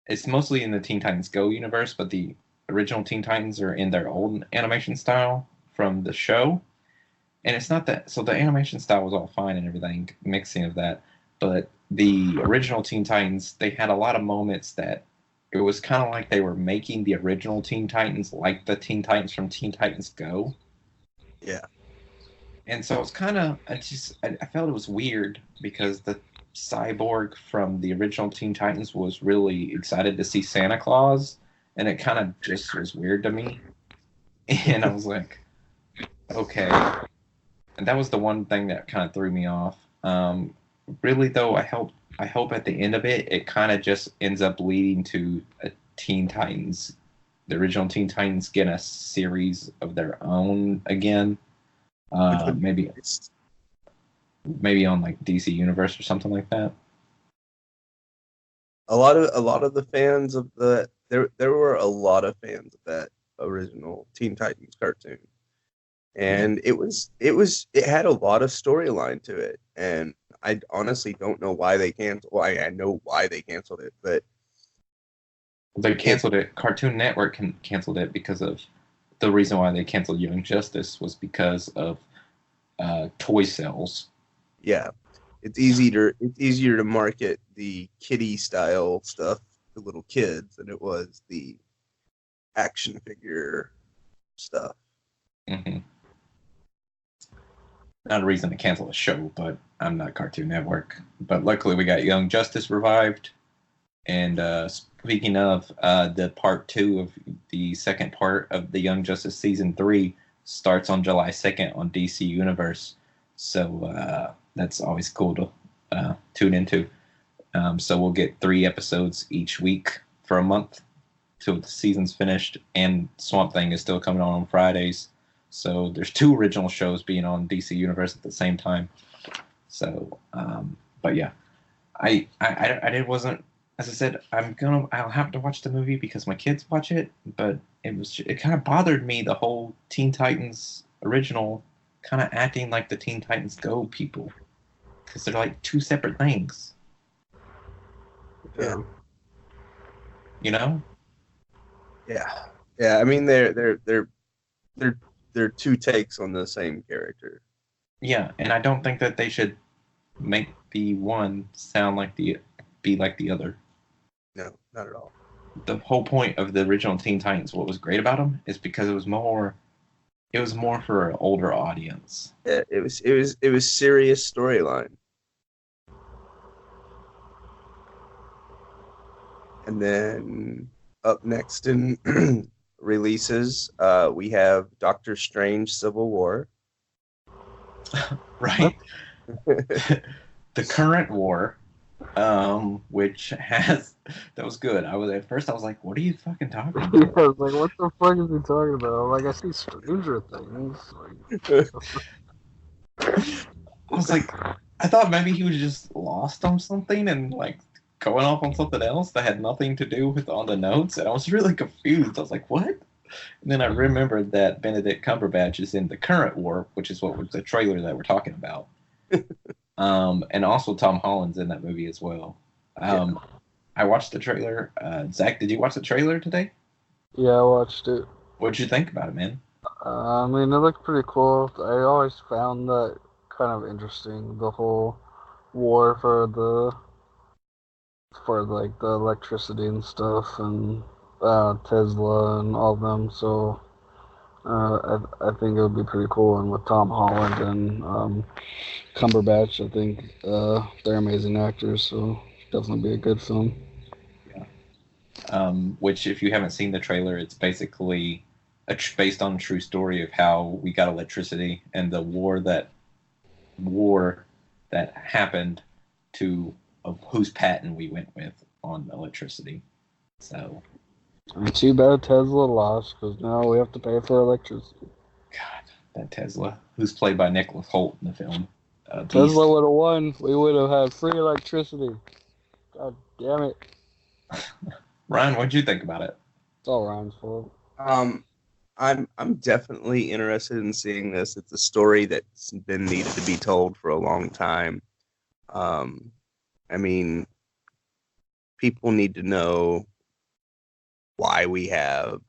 it's mostly in the Teen Titans Go universe, but the original Teen Titans are in their old animation style from the show. And it's not that. So the animation style was all fine and everything, mixing of that. But the original Teen Titans, they had a lot of moments that it was kind of like they were making the original Teen Titans like the Teen Titans from Teen Titans Go. Yeah. And so it's kind of, I felt it was weird because the cyborg from the original Teen Titans was really excited to see Santa Claus, and it kind of just was weird to me. And I was like, okay. And that was the one thing that kind of threw me off. Really, though, I hope at the end of it, it kind of just ends up leading to a Teen Titans, the original Teen Titans, get a series of their own again. Maybe on like DC Universe or something like that. A lot of the fans of there were a lot of fans of that original Teen Titans cartoon, and it had a lot of storyline to it, and I honestly don't know why they canceled. Well, I know why they canceled it, but they canceled it. Cartoon Network canceled it because of the reason why they canceled Young Justice was because of toy sales. Yeah, it's easier to market the kiddie style stuff to little kids than it was the action figure stuff. Mm-hmm. Not a reason to cancel a show, but I'm not Cartoon Network. But luckily, we got Young Justice revived. And speaking of, the part 2 of the second part of the Young Justice season 3 starts on July 2nd on DC Universe. So that's always cool to tune into. So we'll get 3 episodes each week for a month till the season's finished. And Swamp Thing is still coming on Fridays. So there's 2 original shows being on DC Universe at the same time. So, but yeah, I wasn't, as I said, I'll have to watch the movie because my kids watch it, but it kind of bothered me, the whole Teen Titans original kind of acting like the Teen Titans Go people, because they're like 2 separate things. Yeah. You know? Yeah. Yeah, I mean they're 2 takes on the same character. Yeah, and I don't think that they should make the one sound like be like the other. No, not at all. The whole point of the original Teen Titans, what was great about them, is because it was more for an older audience. Yeah, it was serious storyline. And then up next in releases, we have Doctor Strange: Civil War. Right. The current war, which that was good. I was like, what are you fucking talking about? Yeah, I was like, what the fuck is he talking about? Like, I see Stranger Things. I was like, I thought maybe he was just lost on something and like going off on something else that had nothing to do with on the notes, and I was really confused. I was like, what? And then I remembered that Benedict Cumberbatch is in the current war, which is what was the trailer that we're talking about. And also Tom Holland's in that movie as well. I watched the trailer. Zach, did you watch the trailer today? Yeah, I watched it. What'd you think about it, man? I mean, it looked pretty cool. I always found that kind of interesting, the whole war for like the electricity and stuff, and Tesla and all of them. So I think it would be pretty cool. And with Tom Holland and Cumberbatch, I think they're amazing actors. So definitely be a good film. Yeah. Which, if you haven't seen the trailer, it's basically based on a true story of how we got electricity and the war that happened of whose patent we went with on electricity. So, too bad Tesla lost, because now we have to pay for electricity. God, that Tesla, who's played by Nicholas Hoult in the film. Tesla would have won. We would have had free electricity. God damn it. Ryan, what'd you think about it? It's all Ryan's fault. I'm definitely interested in seeing this. It's a story that's been needed to be told for a long time. I mean, people need to know why we have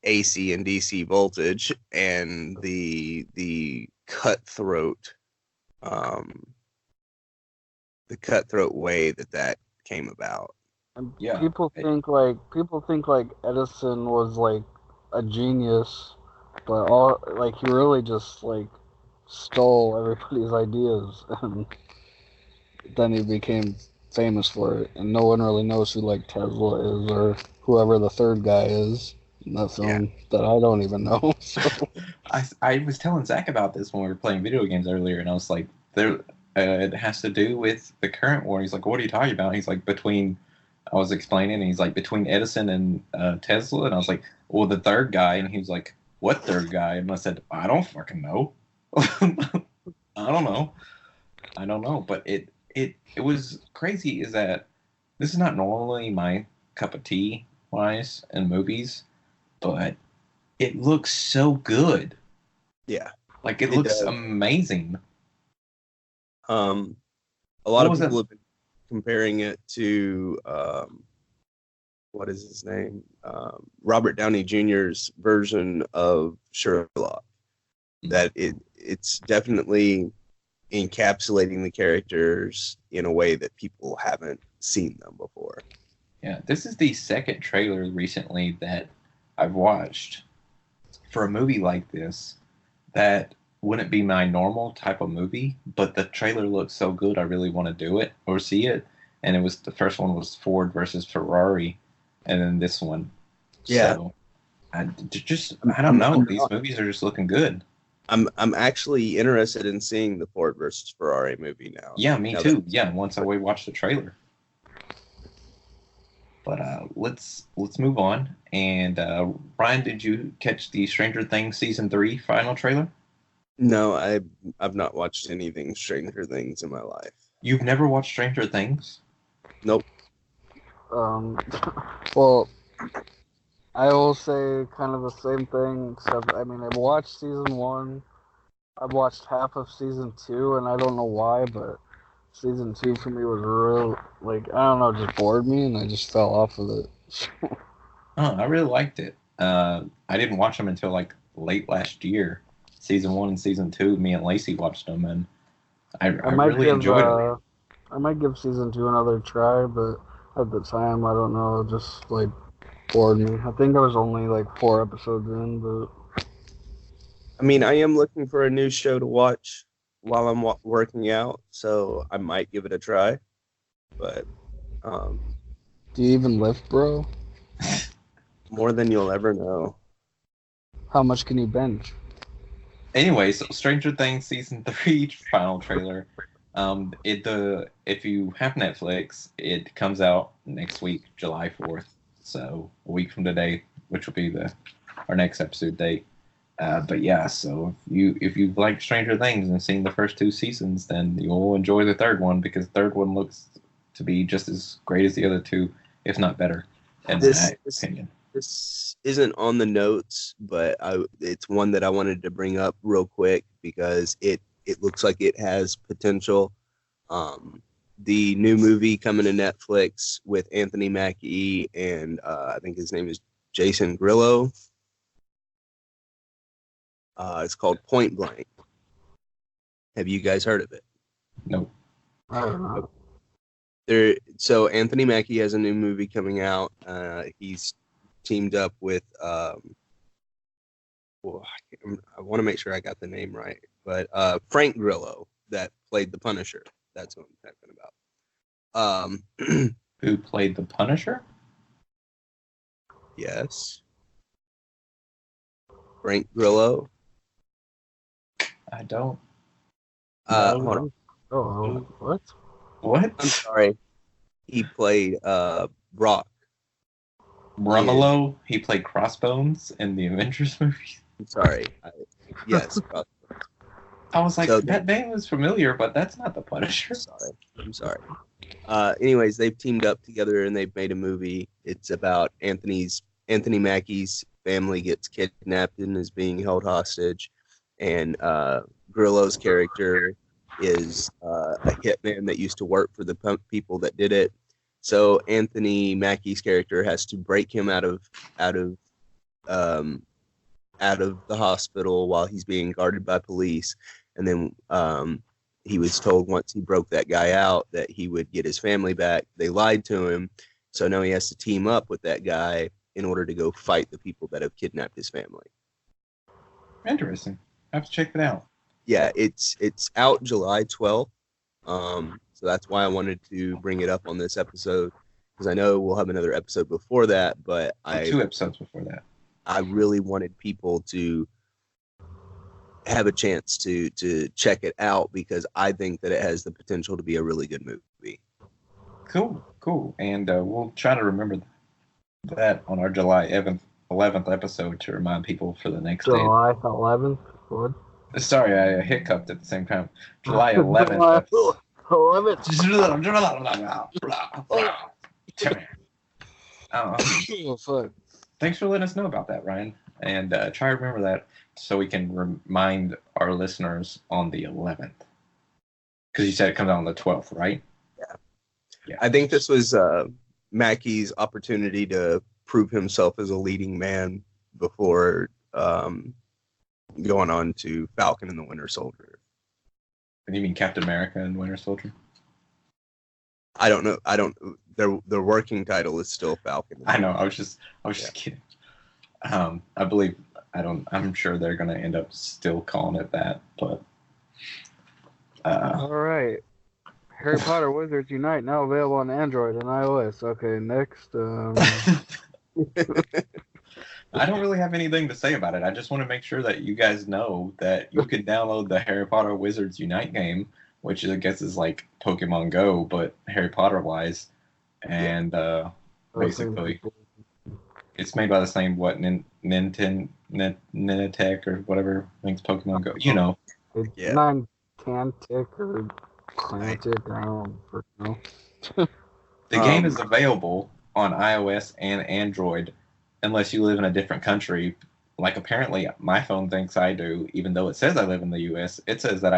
AC and DC voltage and the cutthroat way that came about. And Yeah. people think like Edison was like a genius, but he really just like stole everybody's ideas, and then he became famous for it. And no one really knows who like Tesla is or whoever the third guy is in that film that I don't even know. So. I was telling Zach about this when we were playing video games earlier, and I was like, it has to do with the current war. He's like, what are you talking about? He's like, I was explaining, and he's like, between Edison and Tesla, and I was like, well, the third guy, and he was like, what third guy? And I said, I don't fucking know. I don't know, but it was crazy is that this is not normally my cup of tea wise in movies, but it looks so good. Yeah. Like it looks amazing. A lot of people have been comparing it to what is his name? Robert Downey Jr.'s version of Sherlock. That it's definitely encapsulating the characters in a way that people haven't seen them before. Yeah, this is the second trailer recently that I've watched for a movie like this that wouldn't be my normal type of movie, but the trailer looks so good I really want to do it or see it. And it was the first one was Ford versus Ferrari, and then this one. Yeah. So, I don't know. These movies are just looking good. I'm actually interested in seeing the Ford versus Ferrari movie now. Yeah, me too. Yeah, once I watch the trailer. But let's move on. And Ryan, did you catch the Stranger Things season 3 final trailer? No, I've not watched anything Stranger Things in my life. You've never watched Stranger Things? Nope. Well, I will say kind of the same thing, except I mean I've watched season 1, I've watched half of season 2, and I don't know why, but season 2 for me was real, like, I don't know, just bored me, and I just fell off of it. I really liked it. I didn't watch them until like late last year. Season 1 and season 2, me and Lacey watched them, and I really enjoyed it. I might give season 2 another try, but at the time, I don't know, it just like bored me. I think I was only like 4 episodes in, but I mean, I am looking for a new show to watch while I'm working out, so I might give it a try. But do you even lift, bro? More than you'll ever know. How much can you bench? Anyway, so Stranger Things season 3 final trailer. If you have Netflix, it comes out next week, July 4th. So a week from today, which will be our next episode date. But yeah, so if you've liked Stranger Things and seen the first 2 seasons, then you'll enjoy the third one, because the third one looks to be just as great as the other 2, if not better, in my opinion. This isn't on the notes, but it's one that I wanted to bring up real quick because it looks like it has potential. The new movie coming to Netflix with Anthony Mackie and I think his name is Jason Grillo. It's called Point Blank. Have you guys heard of it? No. I don't know. So Anthony Mackie has a new movie coming out. He's teamed up with I want to make sure I got the name right, but Frank Grillo that played the Punisher. That's what I'm talking about. Who played the Punisher? Yes. Frank Grillo. I don't. Hold on. Oh, what? What? I'm sorry. He played Brock. Rumolo? He played Crossbones in the Avengers movies? I'm sorry. Yes. I was like, that name was familiar, but that's not the Punisher. I'm sorry. Anyways, they've teamed up together and they've made a movie. It's about Anthony Mackie's family gets kidnapped and is being held hostage. And Grillo's character is a hitman that used to work for the people that did it. So Anthony Mackie's character has to break him out of the hospital while he's being guarded by police, and then he was told once he broke that guy out that he would get his family back. They lied to him, so now he has to team up with that guy in order to go fight the people that have kidnapped his family. Interesting. I have to check it out. Yeah, it's out July 12th. So that's why I wanted to bring it up on this episode, because I know we'll have another episode before that, but Two episodes before that. I really wanted people to have a chance to check it out, because I think that it has the potential to be a really good movie. Cool. And we'll try to remember that on our July 11th episode to remind people for the next day. July 11th? What? Sorry, I hiccuped at the same time. July 11th. July 11th. Oh, fuck. Thanks for letting us know about that, Ryan. And try to remember that so we can remind our listeners on the 11th. Because you said it comes out on the 12th, right? Yeah. I think this was Mackie's opportunity to prove himself as a leading man before going on to Falcon and the Winter Soldier. And you mean Captain America and Winter Soldier? I don't know. Their working title is still Falcon. I know. I was just kidding. I believe I'm sure they're gonna end up still calling it that, but all right. Harry Potter Wizards Unite now available on Android and iOS. Okay, next. I don't really have anything to say about it. I just want to make sure that you guys know that you can download the Harry Potter Wizards Unite game, which I guess is like Pokemon Go, but Harry Potter wise. And basically, it's made by the same Nintech or whatever makes Pokemon Go. You know. Yeah. Niantic or Niantic, I don't know. The game is available on iOS and Android, unless you live in a different country. Like apparently, my phone thinks I do, even though it says I live in the U.S. It says that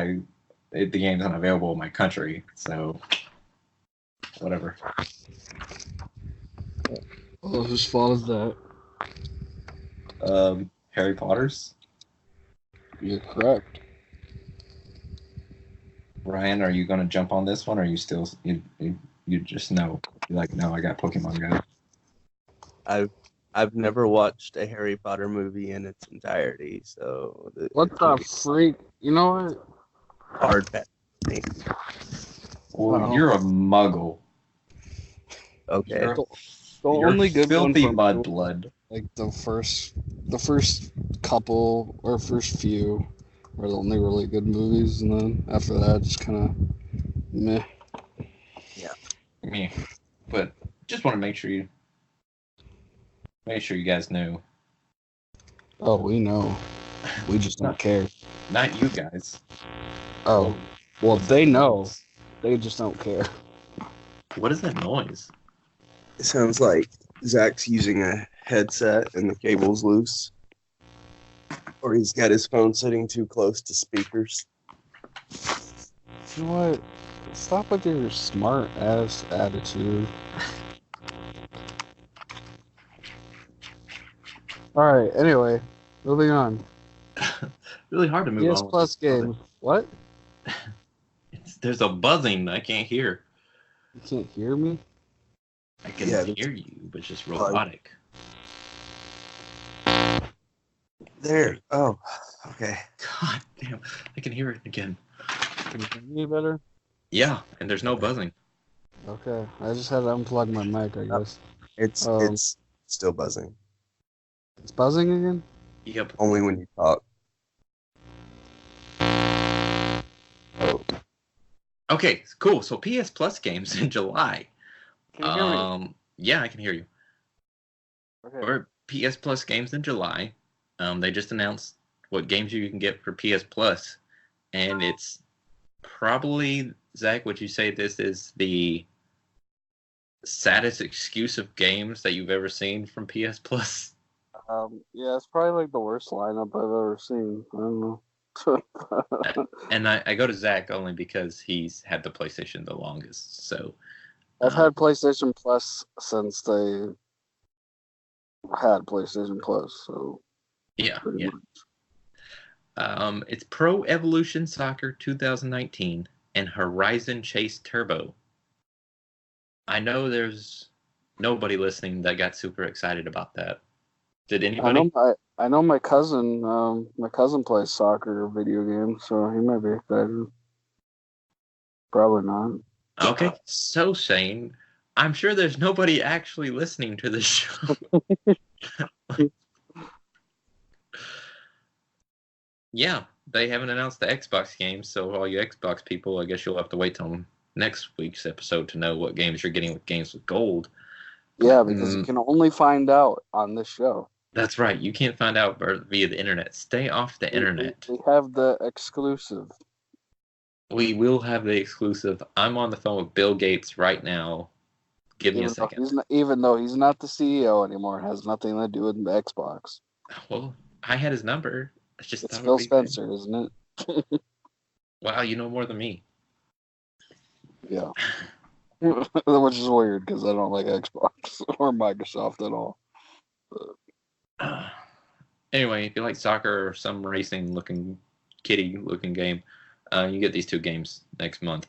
the game's unavailable in my country. So, whatever. Well, whose fault is that? Harry Potter's. You're correct. Ryan, are you going to jump on this one, or are you still you just know? You're like, no, I got Pokemon Go. I've never watched a Harry Potter movie in its entirety, so what the freak? You know what? Hard pass. Well, you're a Muggle. Okay. The only good filthy one mudblood. Like the first couple or first few were the only really good movies, and then after that, just kind of meh. Yeah, but just want to make sure you guys knew. Oh, we know. We just don't care. Not you guys. Oh, well, they know. They just don't care. What is that noise? It sounds like Zach's using a headset and the cable's loose. Or he's got his phone sitting too close to speakers. You know what? Stop with your smart ass attitude. Alright, anyway, moving on. Really hard to move PS on. Plus games. What? There's a buzzing I can't hear. You can't hear me? I can hear you, but it's just robotic. There. Oh, okay. God damn. I can hear it again. Can you hear me better? Yeah, and there's no buzzing. Okay. I just had to unplug my mic, I guess. It's still buzzing. It's buzzing again? Yep. Only when you talk. Oh. Okay, cool. So PS Plus games in July. Can you hear me? Yeah, I can hear you. Okay. Or PS Plus games in July. They just announced what games you can get for PS Plus, and it's probably, Zach, would you say this is the saddest excuse of games that you've ever seen from PS Plus? Yeah, it's probably like the worst lineup I've ever seen. I don't know. And I go to Zach only because he's had the PlayStation the longest. So I've had PlayStation Plus since they had PlayStation Plus, so yeah. pretty much. It's Pro Evolution Soccer 2019 and Horizon Chase Turbo. I know there's nobody listening that got super excited about that. Did anybody? I know my cousin plays soccer video games, so he might be excited. Probably not. Okay, so Shane, I'm sure there's nobody actually listening to the show. Yeah, they haven't announced the Xbox games, so all you Xbox people, I guess you'll have to wait till next week's episode to know what games you're getting with Games with Gold. Yeah, because you can only find out on this show. That's right. You can't find out via the internet. Stay off the internet. We have the exclusive. We will have the exclusive. I'm on the phone with Bill Gates right now. Give me a second. Even though he's not the CEO anymore, it has nothing to do with the Xbox. Well, I had his number. It's Phil Spencer, isn't it? Wow, you know more than me. Yeah. Which is weird because I don't like Xbox or Microsoft at all. Anyway, if you like soccer or some racing-looking, kitty-looking game, you get these two games next month.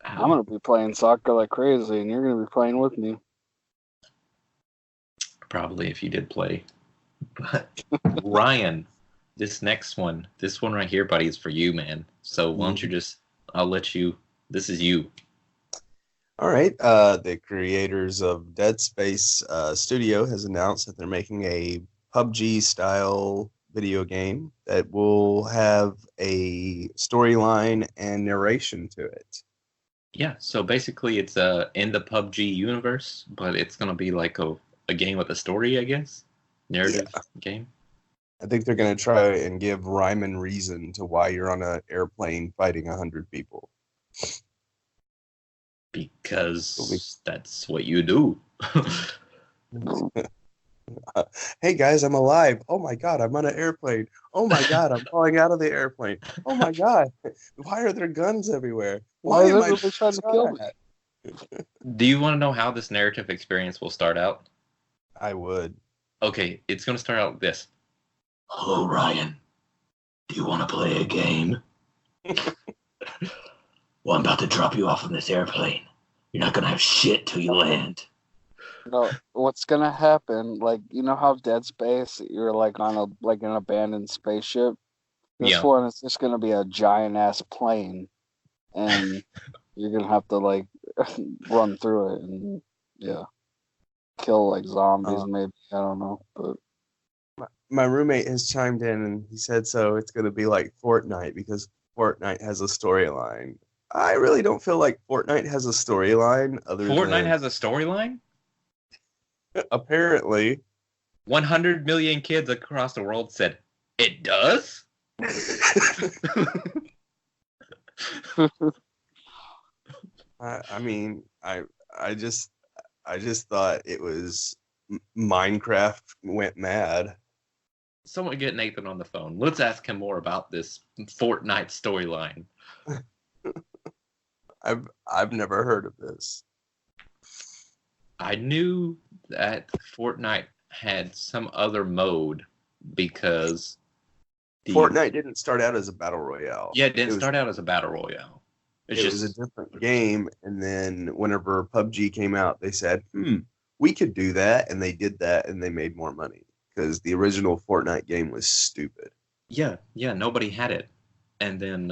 I'm going to be playing soccer like crazy, and you're going to be playing with me. Probably if you did play. But Ryan, this one right here, buddy, is for you, man. So why don't you I'll let you, this is you. All right. The creators of Dead Space Studio has announced that they're making a PUBG-style video game that will have a storyline and narration to it. Yeah, so basically it's in the PUBG universe, but it's going to be like a game with a story, I guess? Narrative game? I think they're going to try and give rhyme and reason to why you're on an airplane fighting 100 people. Because that's what you do. Hey guys, I'm alive. Oh my god, I'm on an airplane. Oh my god, I'm falling out of the airplane. Oh my god, why are there guns everywhere? Why am I trying to kill me? Do you want to know how this narrative experience will start out? I would. Okay, it's going to start out with this. Hello, Ryan. Do you want to play a game? Well, I'm about to drop you off on this airplane. You're not going to have shit till you land. No, what's gonna happen? Like, you know how Dead Space, you're like on an abandoned spaceship. This one is just gonna be a giant ass plane, and you're gonna have to like run through it and kill like zombies. Maybe I don't know, but my roommate has chimed in and he said so. It's gonna be like Fortnite because Fortnite has a storyline. I really don't feel like Fortnite has a storyline. Fortnite has a storyline? Apparently. 100 million kids across the world said, it does? I mean, I just thought it was Minecraft went mad. Someone get Nathan on the phone. Let's ask him more about this Fortnite storyline. I've never heard of this. I knew that Fortnite had some other mode because Fortnite didn't start out as a battle royale. Yeah, it didn't start out as a battle royale. It was a different game, and then whenever PUBG came out, they said, we could do that, and they did that, and they made more money because the original Fortnite game was stupid. Yeah, nobody had it, and then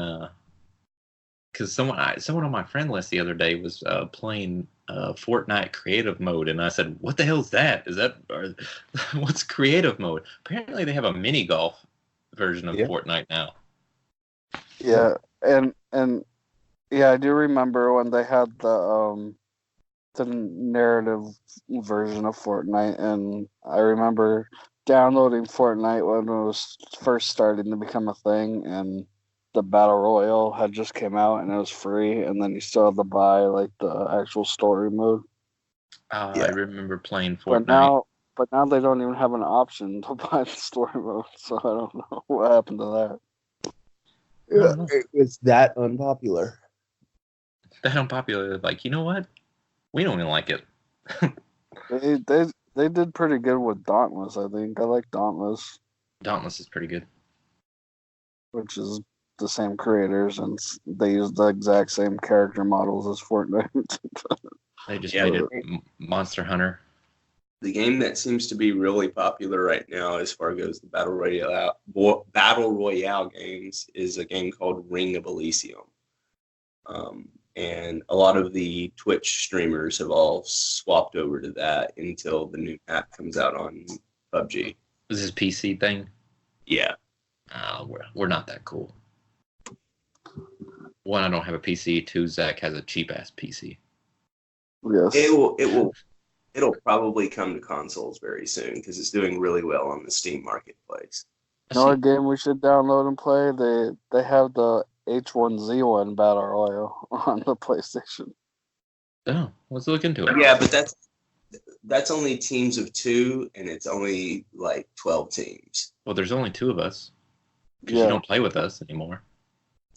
because someone on my friend list the other day was playing Fortnite creative mode, and I said, "What the hell is that? What's creative mode?" Apparently, they have a mini golf version of Fortnite now. Yeah, and yeah, I do remember when they had the narrative version of Fortnite, and I remember downloading Fortnite when it was first starting to become a thing, and the Battle Royale had just came out and it was free, and then you still had to buy like the actual story mode. I remember playing Fortnite. But now they don't even have an option to buy the story mode, so I don't know what happened to that. Yeah, it was that unpopular. That unpopular. Like, you know what? We don't even like it. They did pretty good with Dauntless. I think I like Dauntless, Dauntless is pretty good. which is the same creators, and they use the exact same character models as Fortnite. They just Yeah, made it Monster Hunter. The game that seems to be really popular right now, as far as the battle royale games, is a game called Ring of Elysium. And a lot of the Twitch streamers have all swapped over to that until the new map comes out on PUBG. Is this PC thing? Yeah. We're not that cool. One, I don't have a PC. Two, Zach has a cheap ass PC. Yes. It'll probably come to consoles very soon because it's doing really well on the Steam marketplace. You know what game we should download and play? They have the H1Z1 Battle Royale on the PlayStation. Oh, let's look into it. Yeah, but that's only teams of 2, and it's only like 12 teams. Well, there's only 2 of us because Yeah. you don't play with us anymore.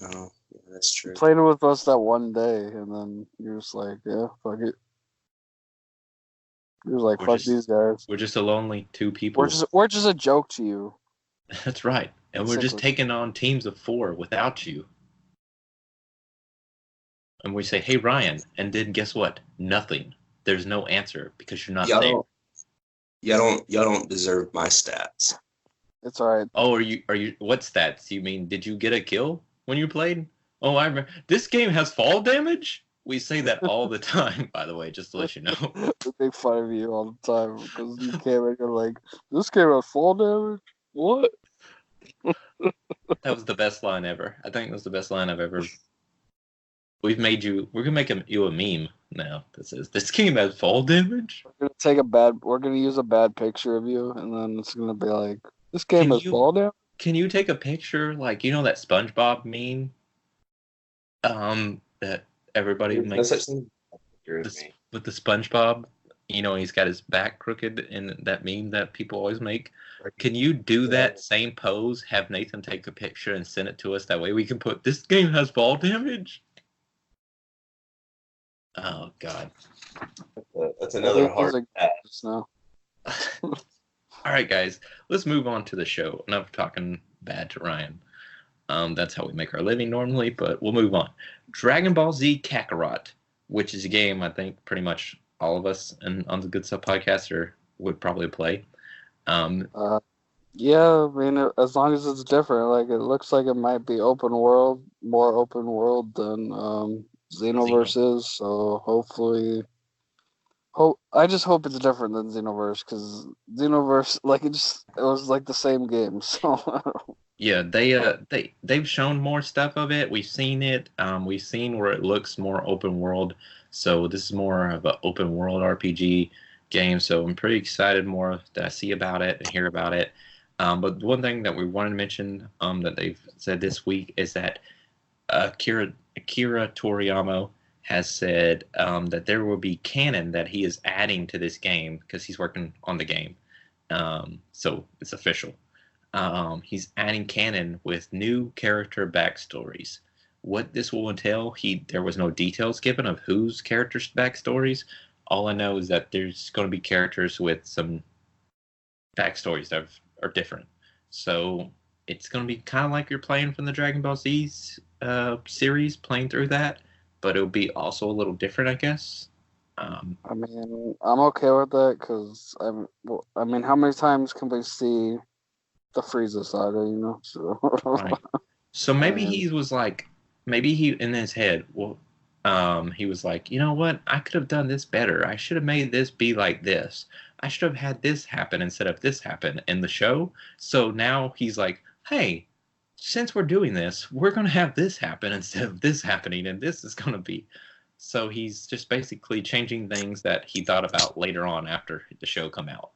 Oh, yeah, that's true. You played with us that one day, and then you're just like, yeah, fuck it. You're like, fuck these guys. We're just a lonely 2 people. We're just a joke to you. That's right. And we're just taking on teams of 4 without you. And we say, hey, Ryan. And then guess what? Nothing. There's no answer because you're not there. Y'all don't deserve my stats. It's all right. Oh, are you? What stats? You mean, did you get a kill when you played? Oh, I remember. This game has fall damage? We say that all the time, by the way, just to let you know. We make fun of you all the time because you came and you're like, this game has fall damage? What? That was the best line ever. I think it was the best line I've ever. We're gonna make you a meme now that says this game has fall damage. We're gonna use a bad picture of you, and then it's gonna be like, this game has fall damage. Can you take a picture like that SpongeBob meme? That everybody makes with the SpongeBob. He's got his back crooked in that meme that people always make. Can you do that same pose? Have Nathan take a picture and send it to us. That way we can put this game has fall damage. Oh God. That's another hard pass. No. All right, guys. Let's move on to the show. Enough talking bad to Ryan. That's how we make our living normally, but we'll move on. Dragon Ball Z Kakarot, which is a game I think pretty much all of us on the Good Stuff Podcaster would probably play. Yeah, I mean, as long as it's different, like it looks like it might be more open world than Xenoverse is. So hopefully, I just hope it's different than Xenoverse because Xenoverse, like it was like the same game. So yeah, they've shown more stuff of it. We've seen it. We've seen where it looks more open world. So this is more of an open world RPG game. So I'm pretty excited more to see about it and hear about it. But one thing that we wanted to mention that they've said this week is that Akira Toriyama has said that there will be canon that he is adding to this game because he's working on the game. So it's official. He's adding canon with new character backstories. What this will entail, there was no details given of whose characters' backstories. All I know is that there's going to be characters with some backstories that are different. So it's going to be kind of like you're playing from the Dragon Ball Z series, playing through that, but it'll be also a little different, I guess. I mean, I'm okay with that because I mean, how many times can we see the Frieza saga? So right. So maybe he was like, he in his head, he was like, you know what? I could have done this better. I should have made this be like this. I should have had this happen instead of this happen in the show. So now he's like, hey, since we're doing this, we're going to have this happen instead of this happening, and this is going to be. So he's just basically changing things that he thought about later on after the show come out.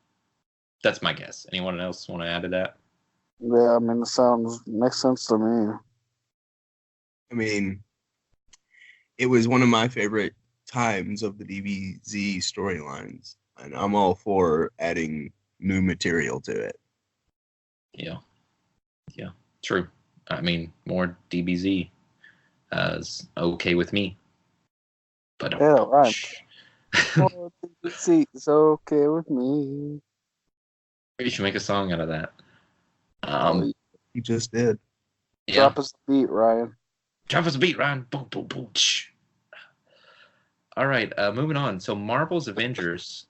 That's my guess. Anyone else want to add to that? Yeah, I mean, makes sense to me. I mean, it was one of my favorite times of the DBZ storylines, and I'm all for adding new material to it. Yeah, true. I mean, more DBZ is okay with me. But Yeah, right. Oh, the seat's okay with me. you should make a song out of that. Oh, He just did. Yeah. drop us a beat, Ryan. Drop us a beat, Ryan. Boom, boom, boom. Shh. All right, moving on. So Marvel's Avengers,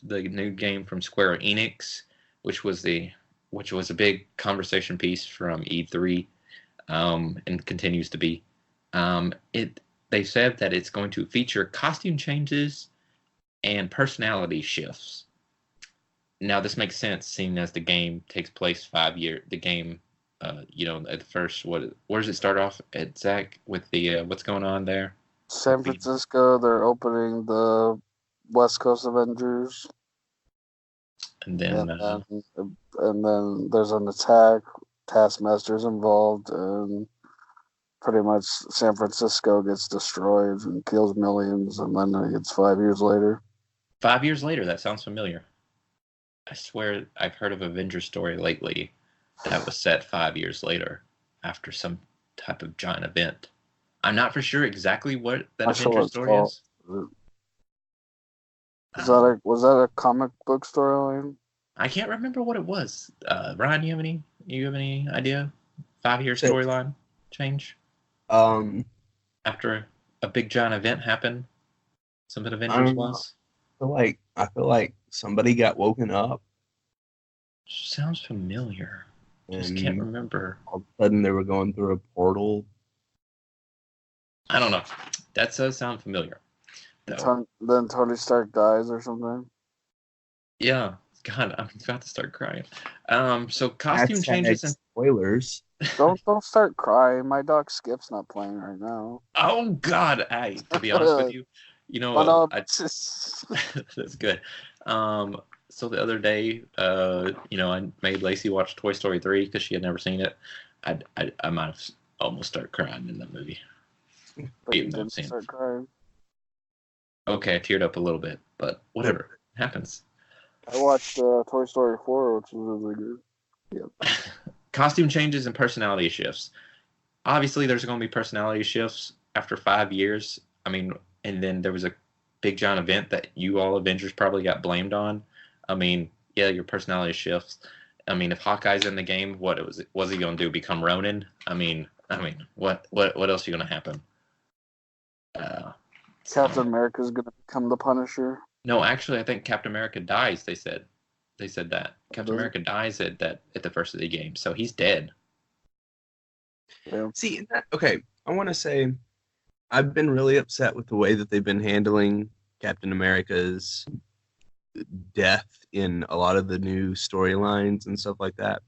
the new game from Square Enix, which was a big conversation piece from E3, and continues to be. They said that it's going to feature costume changes and personality shifts. Now this makes sense, seeing as the game takes place 5 years. The game, at first, where does it start off at, Zach, with the what's going on there? San Francisco, they're opening the West Coast Avengers. And then, and then there's an attack. Taskmaster's involved, and pretty much San Francisco gets destroyed and kills millions, and then it's 5 years later. 5 years later, that sounds familiar. I swear I've heard of Avengers story lately that was set 5 years later after some type of giant event. I'm not for sure exactly what that Avengers story is. Was that a comic book storyline? I can't remember what it was. Ryan, you have any idea? 5-year storyline change? After a big giant event happened? Something Avengers was? I feel like somebody got woken up. Sounds familiar. Just can't remember. All of a sudden they were going through a portal. I don't know. That does sound familiar. Then Tony Stark dies or something. Yeah. God, I'm about to start crying. So costume changes and spoilers. Don't start crying. My dog Skip's not playing right now. Oh God! To be honest with you, that's good. So the other day, I made Lacey watch Toy Story 3 because she had never seen it. I might have almost started crying in that movie. But you didn't start crying. Okay, I teared up a little bit, but whatever. It happens. I watched Toy Story 4, which was really good. Yep. Costume changes and personality shifts. Obviously, there's going to be personality shifts after 5 years. I mean, and then there was a big giant event that you all Avengers probably got blamed on. I mean, yeah, your personality shifts. I mean, if Hawkeye's in the game, what's he going to do? Become Ronin? I mean, what else is going to happen? Captain America's going to become the Punisher. No, actually, I think Captain America dies. They said that Captain America dies at the first of the game, so he's dead. Yeah. See, okay, I want to say I've been really upset with the way that they've been handling Captain America's death in a lot of the new storylines and stuff like that.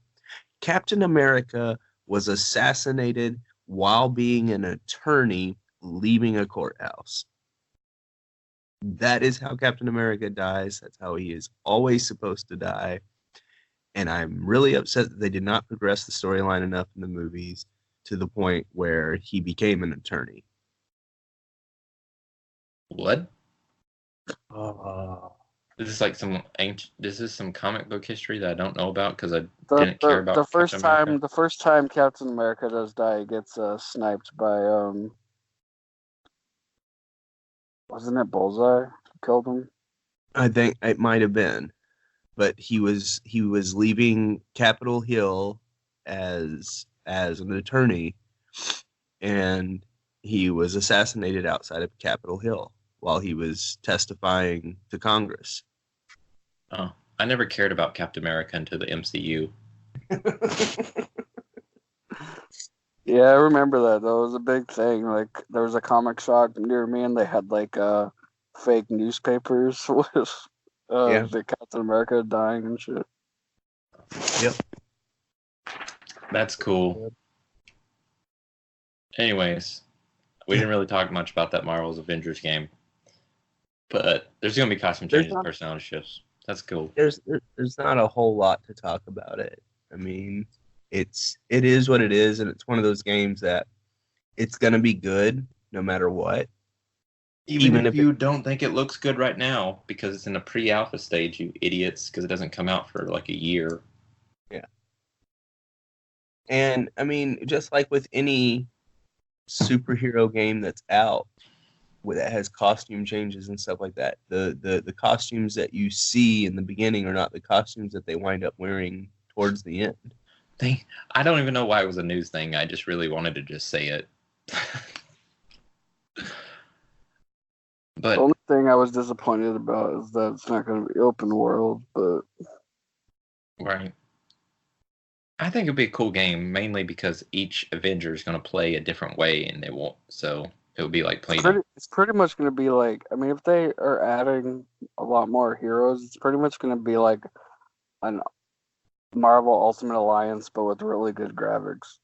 Captain America was assassinated while being an attorney leaving a courthouse. That is how Captain America dies. That's how he is always supposed to die. And I'm really upset that they did not progress the storyline enough in the movies to the point where he became an attorney. What? This is like this is some comic book history that I don't know about because I didn't care about the first time Captain America does die, he gets sniped by wasn't it Bullseye who killed him? I think it might have been, but he was leaving Capitol Hill as an attorney, and he was assassinated outside of Capitol Hill while he was testifying to Congress. Oh, I never cared about Captain America into the MCU. Yeah, I remember that. That was a big thing. Like, there was a comic shop near me, and they had like fake newspapers with the Captain America dying and shit. Yep. That's cool. Anyways, we didn't really talk much about that Marvel's Avengers game, but there's gonna be costume changes and personality shifts. That's cool. There's not a whole lot to talk about it. I mean, it is what it is, and it's one of those games that it's gonna be good no matter what. Even if you don't think it looks good right now because it's in a pre-alpha stage, you idiots, because it doesn't come out for like a year. Yeah. And I mean, just like with any superhero game that's out that has costume changes and stuff like that, the costumes that you see in the beginning are not the costumes that they wind up wearing towards the end. I don't even know why it was a news thing. I just really wanted to just say it. The But only thing I was disappointed about is that it's not going to be open world, but right. I think it'd be a cool game, mainly because each Avenger is going to play a different way, and it won't. So it would be like playing. it's pretty much going to be like, I mean, if they are adding a lot more heroes, it's pretty much going to be like an Marvel Ultimate Alliance, but with really good graphics.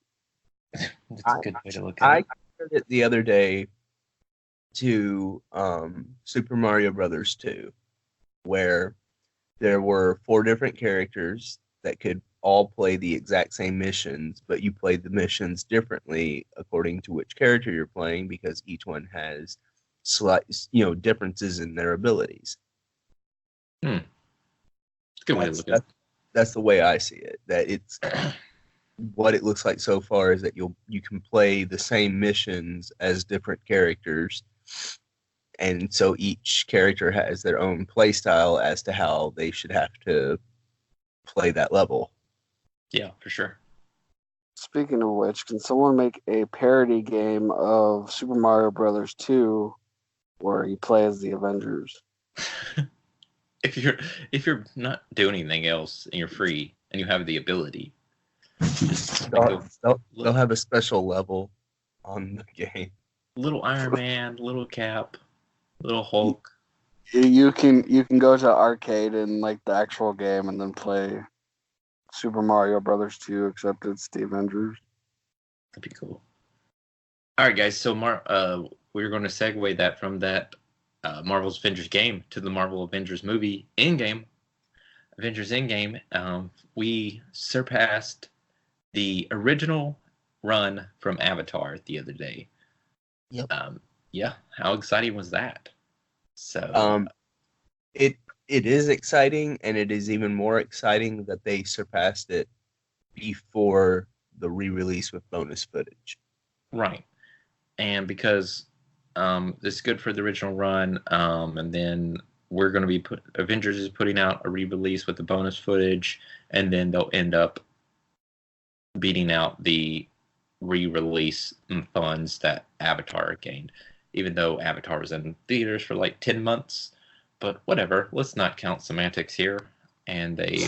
That's a good way to look at I it. compared it the other day to Super Mario Brothers 2, where there were 4 different characters that could all play the exact same missions, but you played the missions differently according to which character you're playing because each one has slight, differences in their abilities. It's a good way to look at it. That's the way I see it. That it's what it looks like so far is that you can play the same missions as different characters, and so each character has their own play style as to how they should have to play that level. Yeah, for sure. Speaking of which, can someone make a parody game of Super Mario Brothers 2 where you play as the Avengers? If you're not doing anything else and you're free and you have the ability, just They'll have a special level on the game. little Iron Man, little Cap, little Hulk. You can go to arcade in like the actual game and then play Super Mario Brothers 2, except it's the Avengers. That'd be cool. All right, guys. So we're going to segue that from that Marvel's Avengers game to the Marvel Avengers movie Endgame. Avengers Endgame. We surpassed the original run from Avatar the other day. Yep. Yeah. How exciting was that? So. It is exciting, and it is even more exciting that they surpassed it before the re-release with bonus footage. Right. And because this is good for the original run, and then we're going to be Avengers is putting out a re-release with the bonus footage, and then they'll end up beating out the re-release funds that Avatar gained, even though Avatar was in theaters for like 10 months. But whatever, let's not count semantics here. And they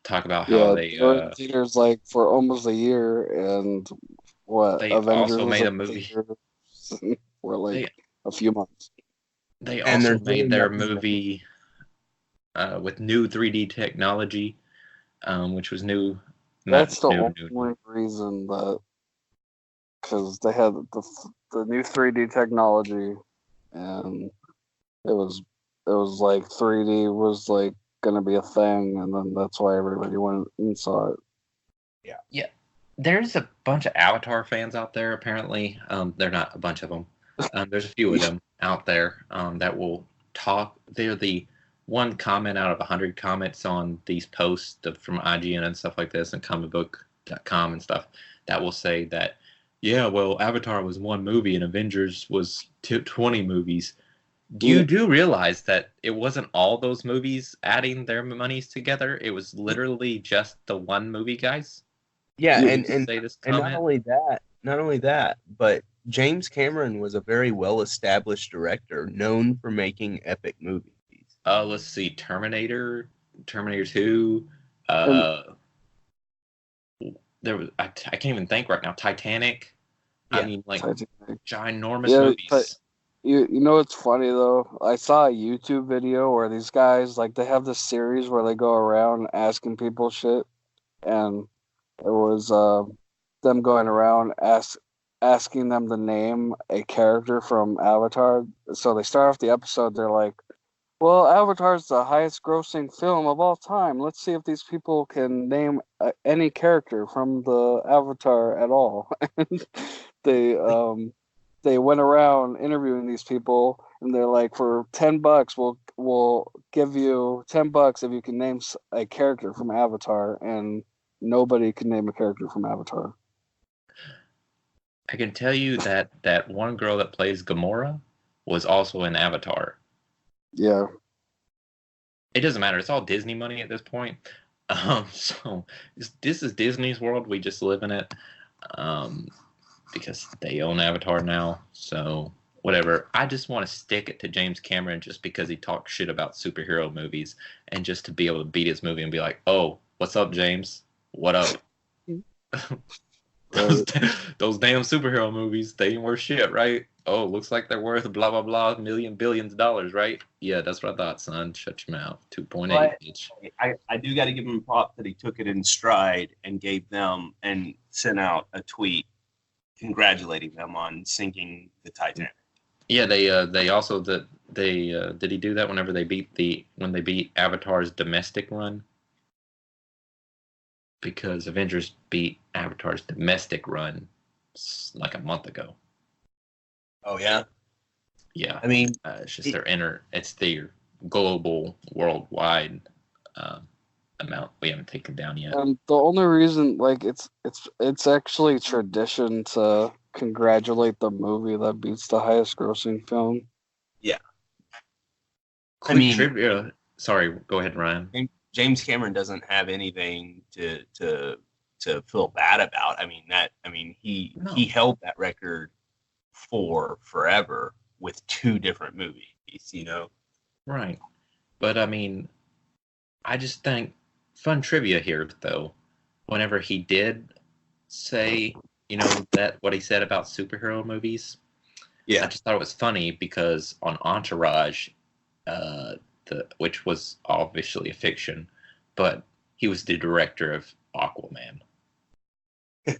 talk about how they were in theaters like for almost a year, and they Avengers also was made in a movie for like a few months. They And also they're made doing their that- movie with new 3D technology, which was new. That's the only reason that, because they had the new 3D technology, and it was like 3D was like gonna be a thing, and then that's why everybody went and saw it. Yeah. There's a bunch of Avatar fans out there. Apparently, they're not a bunch of them. There's a few of them out there that will talk. They're the one comment out of 100 comments on these posts from IGN and stuff like this, and comicbook.com and stuff, that will say that, yeah, well, Avatar was one movie and Avengers was 20 movies. You do realize that it wasn't all those movies adding their monies together? It was literally just the one movie, guys? Yeah, and Say this and comment? not only that, but James Cameron was a very well-established director known for making epic movies. Let's see, Terminator 2. There was I can't even think right now. Titanic. Yeah, I mean, like Titanic. ginormous Yeah, movies. You know what's funny though? I saw a YouTube video where these guys like they have this series where they go around asking people shit, and it was them going around asking them to name a character from Avatar. So they start off the episode, they're like, well, Avatar's the highest grossing film of all time. Let's see if these people can name any character from the Avatar at all. they they went around interviewing these people, and they're like, for $10, we'll give you $10 if you can name a character from Avatar. And nobody can name a character from Avatar. I can tell you that that one girl that plays Gamora was also in Avatar. Yeah. It doesn't matter. It's all Disney money at this point. So this is Disney's world. We just live in it because they own Avatar now. So whatever. I just want to stick it to James Cameron just because he talks shit about superhero movies and just to be able to beat his movie and be like, oh, what's up, James? What up? Those damn superhero movies, they ain't worth shit, right? Oh, looks like they're worth blah, blah, blah, billions of dollars, right? Yeah, that's what I thought, son. Shut your mouth. 2.8, bitch. I do got to give him props that he took it in stride and gave them and sent out a tweet congratulating them on sinking the Titanic. Yeah, they also did he do that whenever they beat Avatar's domestic run? Because Avengers beat Avatar's domestic run like a month ago. Oh yeah, yeah. I mean, it's just it's their global, worldwide amount. We haven't taken down yet. And the only reason, like, it's actually tradition to congratulate the movie that beats the highest grossing film. Yeah. I mean, trivia. Sorry, go ahead, Ryan. James Cameron doesn't have anything to feel bad about. He held that record for forever with 2 different movies, you know? Right. But I mean, I just think fun trivia here though, whenever he did say, that what he said about superhero movies. Yeah. I just thought it was funny because on Entourage, which was obviously a fiction, but he was the director of Aquaman.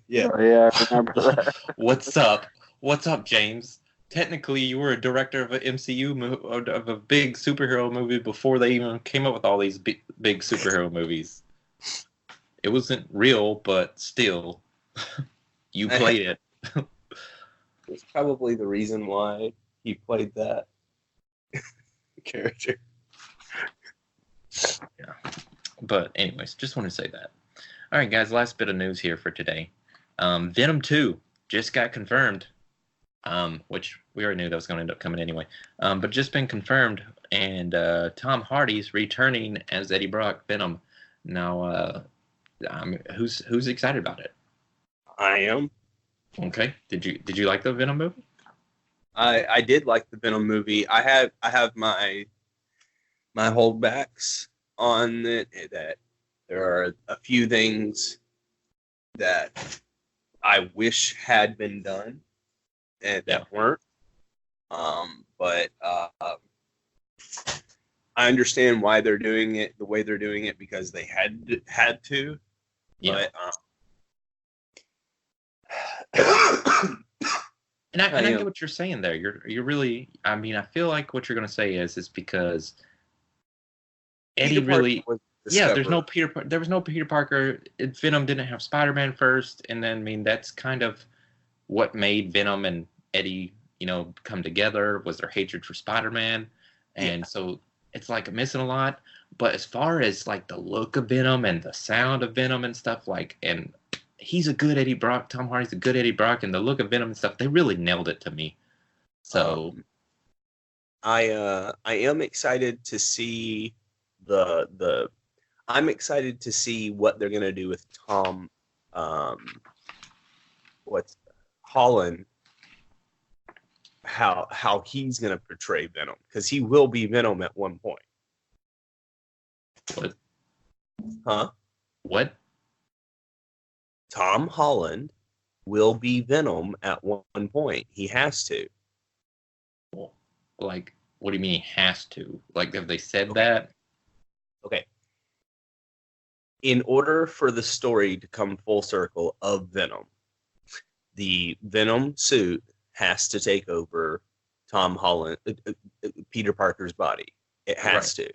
Yeah. Oh, yeah, I remember that. What's up? What's up, James? Technically, you were a director of an MCU of a big superhero movie before they even came up with all these big superhero movies. It wasn't real, but still, you played it. It's probably the reason why he played that character. Yeah. But anyways, just want to say that. All right, guys, last bit of news here for today. Venom 2 just got confirmed, which we already knew that was going to end up coming anyway, but just been confirmed, and Tom Hardy's returning as Eddie Brock, Venom. Now, who's excited about it? I am. Okay. Did you like the Venom movie? I did like the Venom movie. I have my holdbacks on it, that there are a few things that I wish had been done and that weren't. But I understand why they're doing it the way they're doing it, because they had to. Yeah. But And I get what you're saying there. You're really. I mean, I feel like what you're going to say is because Eddie really. Yeah, there was no Peter Parker. Venom didn't have Spider-Man first, and then I mean that's kind of what made Venom and Eddie, come together, was their hatred for Spider-Man, and so it's like missing a lot. But as far as like the look of Venom and the sound of Venom and stuff, and he's a good Eddie Brock. Tom Hardy's a good Eddie Brock, and the look of Venom and stuff, they really nailed it to me. So, I am excited to see I'm excited to see what they're gonna do with Tom, Holland, how he's gonna portray Venom, because he will be Venom at one point. What? Huh? What? Tom Holland will be Venom at one point. He has to. Well, like, what do you mean he has to? Like, have they said that? Okay. In order for the story to come full circle of Venom, the Venom suit has to take over Tom Holland, Peter Parker's body. It has to.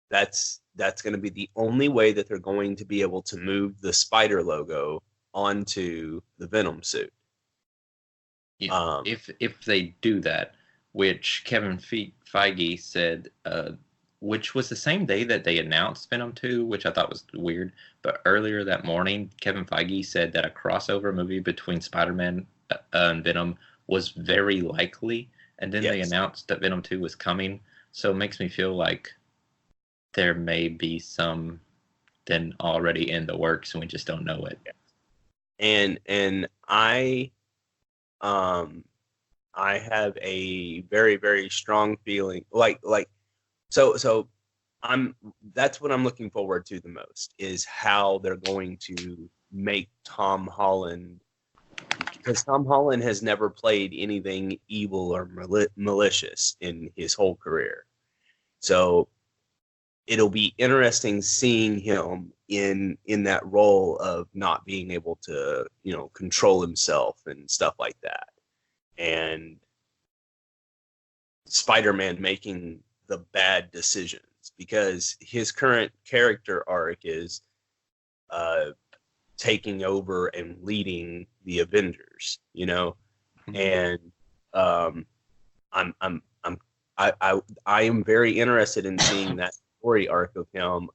That's going to be the only way that they're going to be able to move the spider logo onto the Venom suit. Yeah, if they do that, which Kevin Feige said which was the same day that they announced Venom 2, which I thought was weird. But earlier that morning, Kevin Feige said that a crossover movie between Spider-Man and Venom was very likely. And then they announced that Venom 2 was coming. So it makes me feel like there may be something already in the works and we just don't know it. And I have a very, very strong feeling so that's what I'm looking forward to the most, is how they're going to make Tom Holland, because Tom Holland has never played anything evil or malicious in his whole career. So it'll be interesting seeing him in that role of not being able to, control himself and stuff like that. And Spider-Man making the bad decisions, because his current character arc is taking over and leading the Avengers, and I am very interested in seeing that story arc of him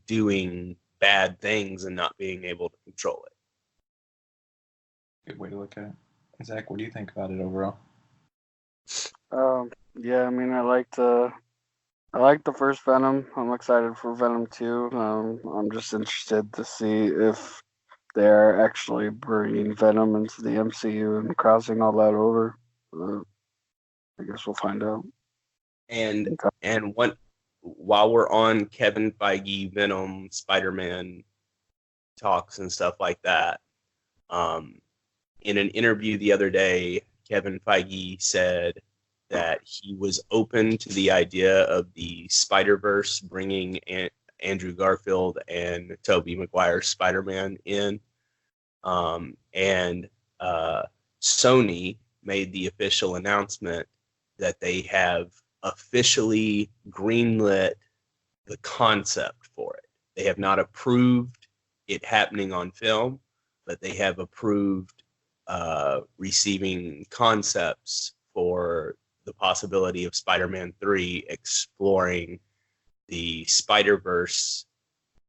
doing bad things and not being able to control it. Good way to look at it. Zach, what do you think about it overall? Yeah, I mean, I liked the first Venom. I'm excited for Venom 2. I'm just interested to see if they're actually bringing Venom into the MCU and crossing all that over. I guess we'll find out. And while we're on Kevin Feige, Venom, Spider-Man talks and stuff like that, in an interview the other day, Kevin Feige said that he was open to the idea of the Spider-Verse bringing Andrew Garfield and Tobey Maguire's Spider-Man in. And Sony made the official announcement that they have officially greenlit the concept for it. They have not approved it happening on film, but they have approved receiving concepts for the possibility of Spider-Man 3 exploring the Spider-Verse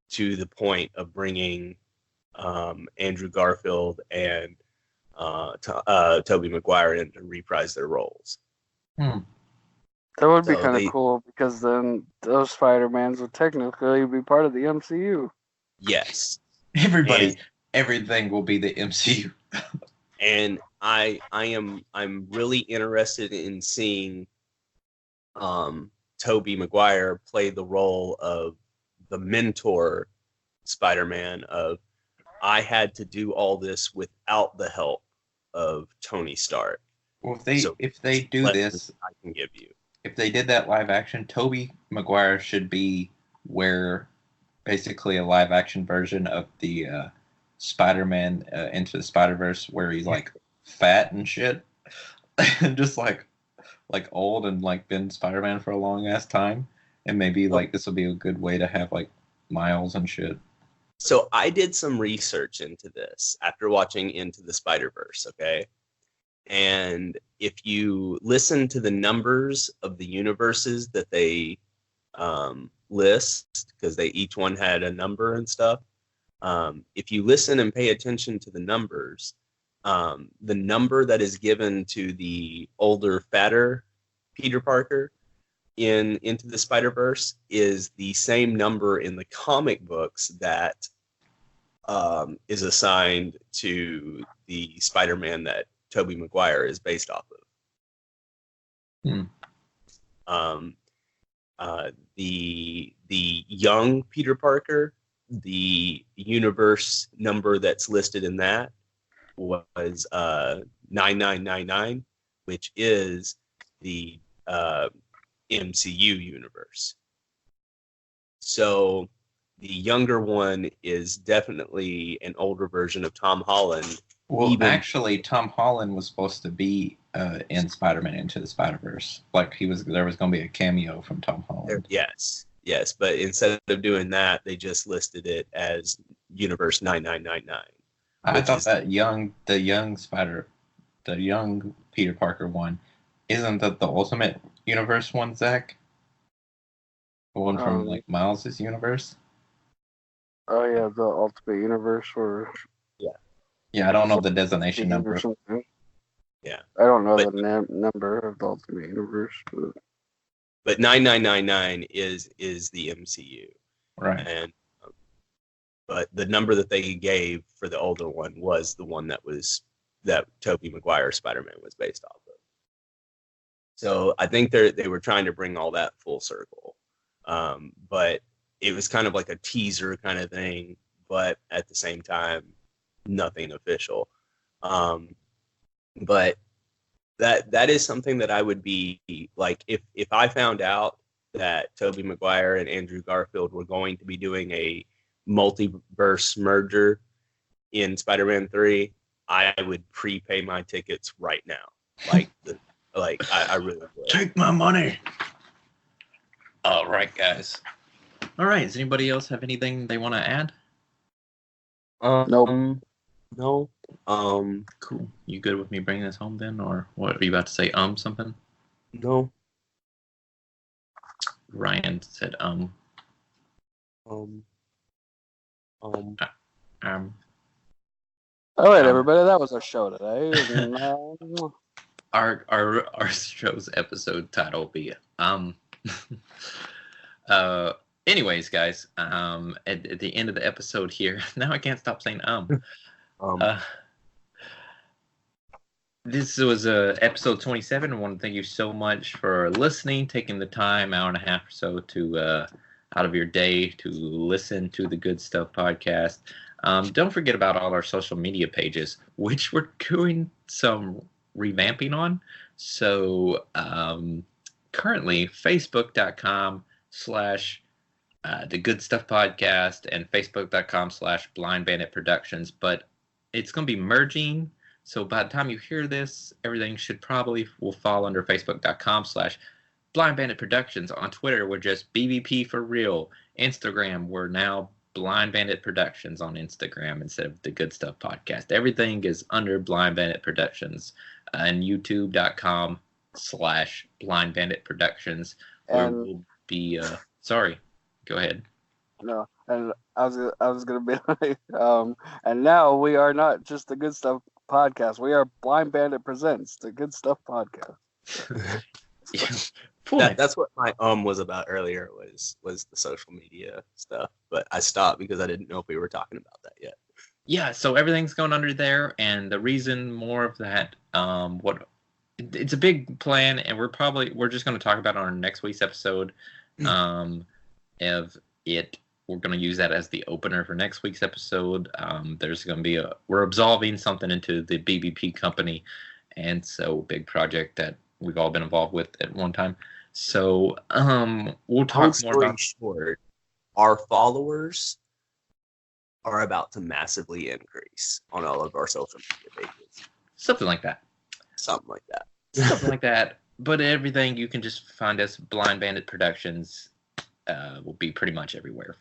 to the point of bringing Andrew Garfield and Tobey Maguire in to reprise their roles. That would be kind of cool, because then those Spider-Mans would technically be part of the MCU. Yes. Everything will be the MCU. And I'm really interested in seeing Tobey Maguire play the role of the mentor Spider-Man of, I had to do all this without the help of Tony Stark. Well, if they do this, I can give you. If they did that live action, Tobey Maguire should be where basically a live action version of the Spider-Man Into the Spider-Verse, where he's like fat and shit, and just like old and like been Spider-Man for a long ass time, and maybe like this will be a good way to have like Miles and shit. So I did some research into this after watching Into the Spider-Verse, okay? And if you listen to the numbers of the universes that they list, because they each one had a number and stuff, if you listen and pay attention to the numbers, the number that is given to the older, fatter Peter Parker in Into the Spider-Verse is the same number in the comic books that is assigned to the Spider-Man that Tobey Maguire is based off of. The young Peter Parker, the universe number that's listed in that was 9999, which is the MCU universe. So the younger one is definitely an older version of Tom Holland. Well, actually, Tom Holland was supposed to be in Spider-Man Into the Spider-Verse. Like there was going to be a cameo from Tom Holland. Yes, but instead of doing that, they just listed it as Universe 9999. I thought that the young Peter Parker one, isn't that the Ultimate Universe one, Zach? The one from Um, like Miles' universe. Oh yeah, the Ultimate Universe or Yeah, I don't know the designation Steve or number. something. Yeah. I don't know But- the number of the Ultimate Universe, But 9999 is the MCU, Right. and but the number that they gave for the older one was the one that Tobey Maguire Spider-Man was based off of. So I think they were trying to bring all that full circle, but it was kind of like a teaser kind of thing, but at the same time, nothing official. But that is something that I would be like if I found out that Tobey Maguire and Andrew Garfield were going to be doing a multiverse merger in Spider-Man 3, I would prepay my tickets right now. I really would. Take my money. All right, guys. All right. Does anybody else have anything they want to add? Nope. No. Cool. You good with me bringing this home then, or what? Are you about to say something? No. Ryan said Um. All right, everybody, that was our show today. And, Our show's episode title will be anyways, guys, at the end of the episode here, now I can't stop saying this was episode 27. I want to thank you so much for listening, taking the time, hour and a half or so to out of your day to listen to the Good Stuff podcast. Don't forget about all our social media pages, which we're doing some revamping on. So currently, facebook.com/the Good Stuff podcast and facebook.com/Blind Bandit Productions. But it's going to be merging. So by the time you hear this, everything will fall under facebook.com/Blind Bandit Productions. On Twitter, we're just BBP for real. Instagram, we're now Blind Bandit Productions on Instagram instead of the Good Stuff podcast. Everything is under Blind Bandit Productions. And youtube.com/Blind Bandit Productions, where we'll be sorry, go ahead. No, and I was gonna be like, and now we are not just the Good Stuff podcast. We are Blind Bandit Presents the Good Stuff podcast. That's what my was about earlier was the social media stuff, but I stopped because I didn't know if we were talking about that yet. Yeah, so everything's going under there, and the reason more of that, it's a big plan, and we're just going to talk about it on our next week's episode. We're going to use that as the opener for next week's episode. There's going to be we're absolving something into the BBP company, and so big project that we've all been involved with at one time. So we'll talk more about. Short, our followers are about to massively increase on all of our social media pages. Something like that. Something like that. Something like that. But everything, you can just find us, Blind Bandit Productions, will be pretty much everywhere.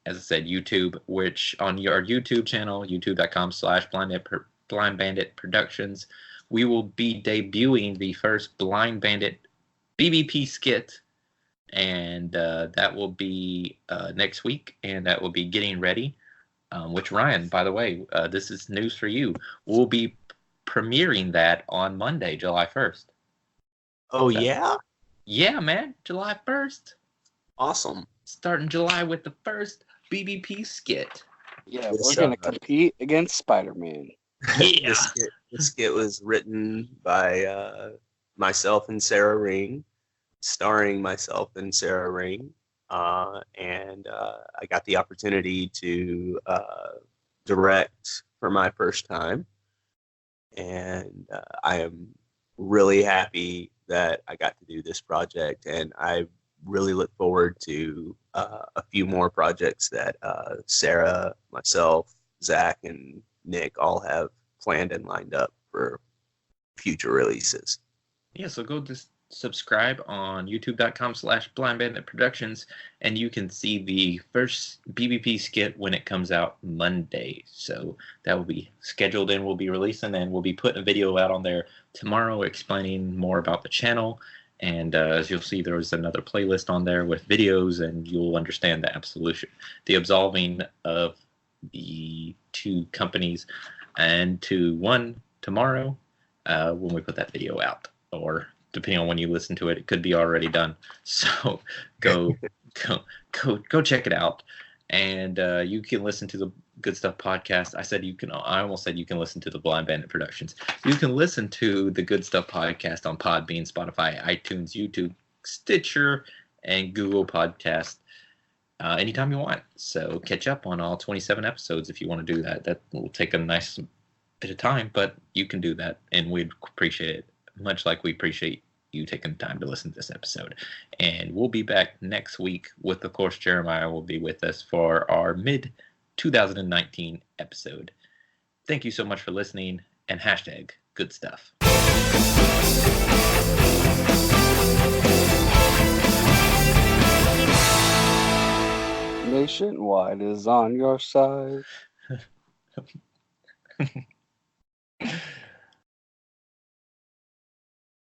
As I said, YouTube, which on our YouTube channel, youtube.com/Blind Bandit Productions, we will be debuting the first Blind Bandit BBP skit, and that will be next week, and that will be getting ready. Which, Ryan, by the way, this is news for you. We'll be premiering that on Monday, July 1st. Oh, yeah? Yeah, man. July 1st. Awesome. Starting July with the first BBP skit. Yeah, we're going to compete against Spider-Man. Yeah. The skit was written by myself and Sarah Ring, starring myself and Sarah Ring. And I got the opportunity to direct for my first time. And I am really happy that I got to do this project. And I really look forward to a few more projects that Sarah, myself, Zach, and Nick all have planned and lined up for future releases. Yeah, so go just subscribe on youtube.com/Blind Bandit Productions, and you can see the first BBP skit when it comes out Monday. So that will be scheduled and we'll be releasing, and we'll be putting a video out on there tomorrow explaining more about the channel And as you'll see, there was another playlist on there with videos, and you'll understand the absolution, the absolving of the 2 companies, and to one tomorrow when we put that video out, or depending on when you listen to it, it could be already done. So go check it out. And you can listen to the Good Stuff podcast. I almost said you can listen to the Blind Bandit Productions. You can listen to the Good Stuff podcast on Podbean, Spotify, iTunes, YouTube, Stitcher, and Google Podcast anytime you want. So catch up on all 27 episodes if you want to do that. That will take a nice bit of time, but you can do that, and we'd appreciate it, much like we appreciate you taking the time to listen to this episode. And we'll be back next week with, of course, Jeremiah will be with us for our mid-2019 episode. Thank you so much for listening, and hashtag good stuff. Nationwide is on your side.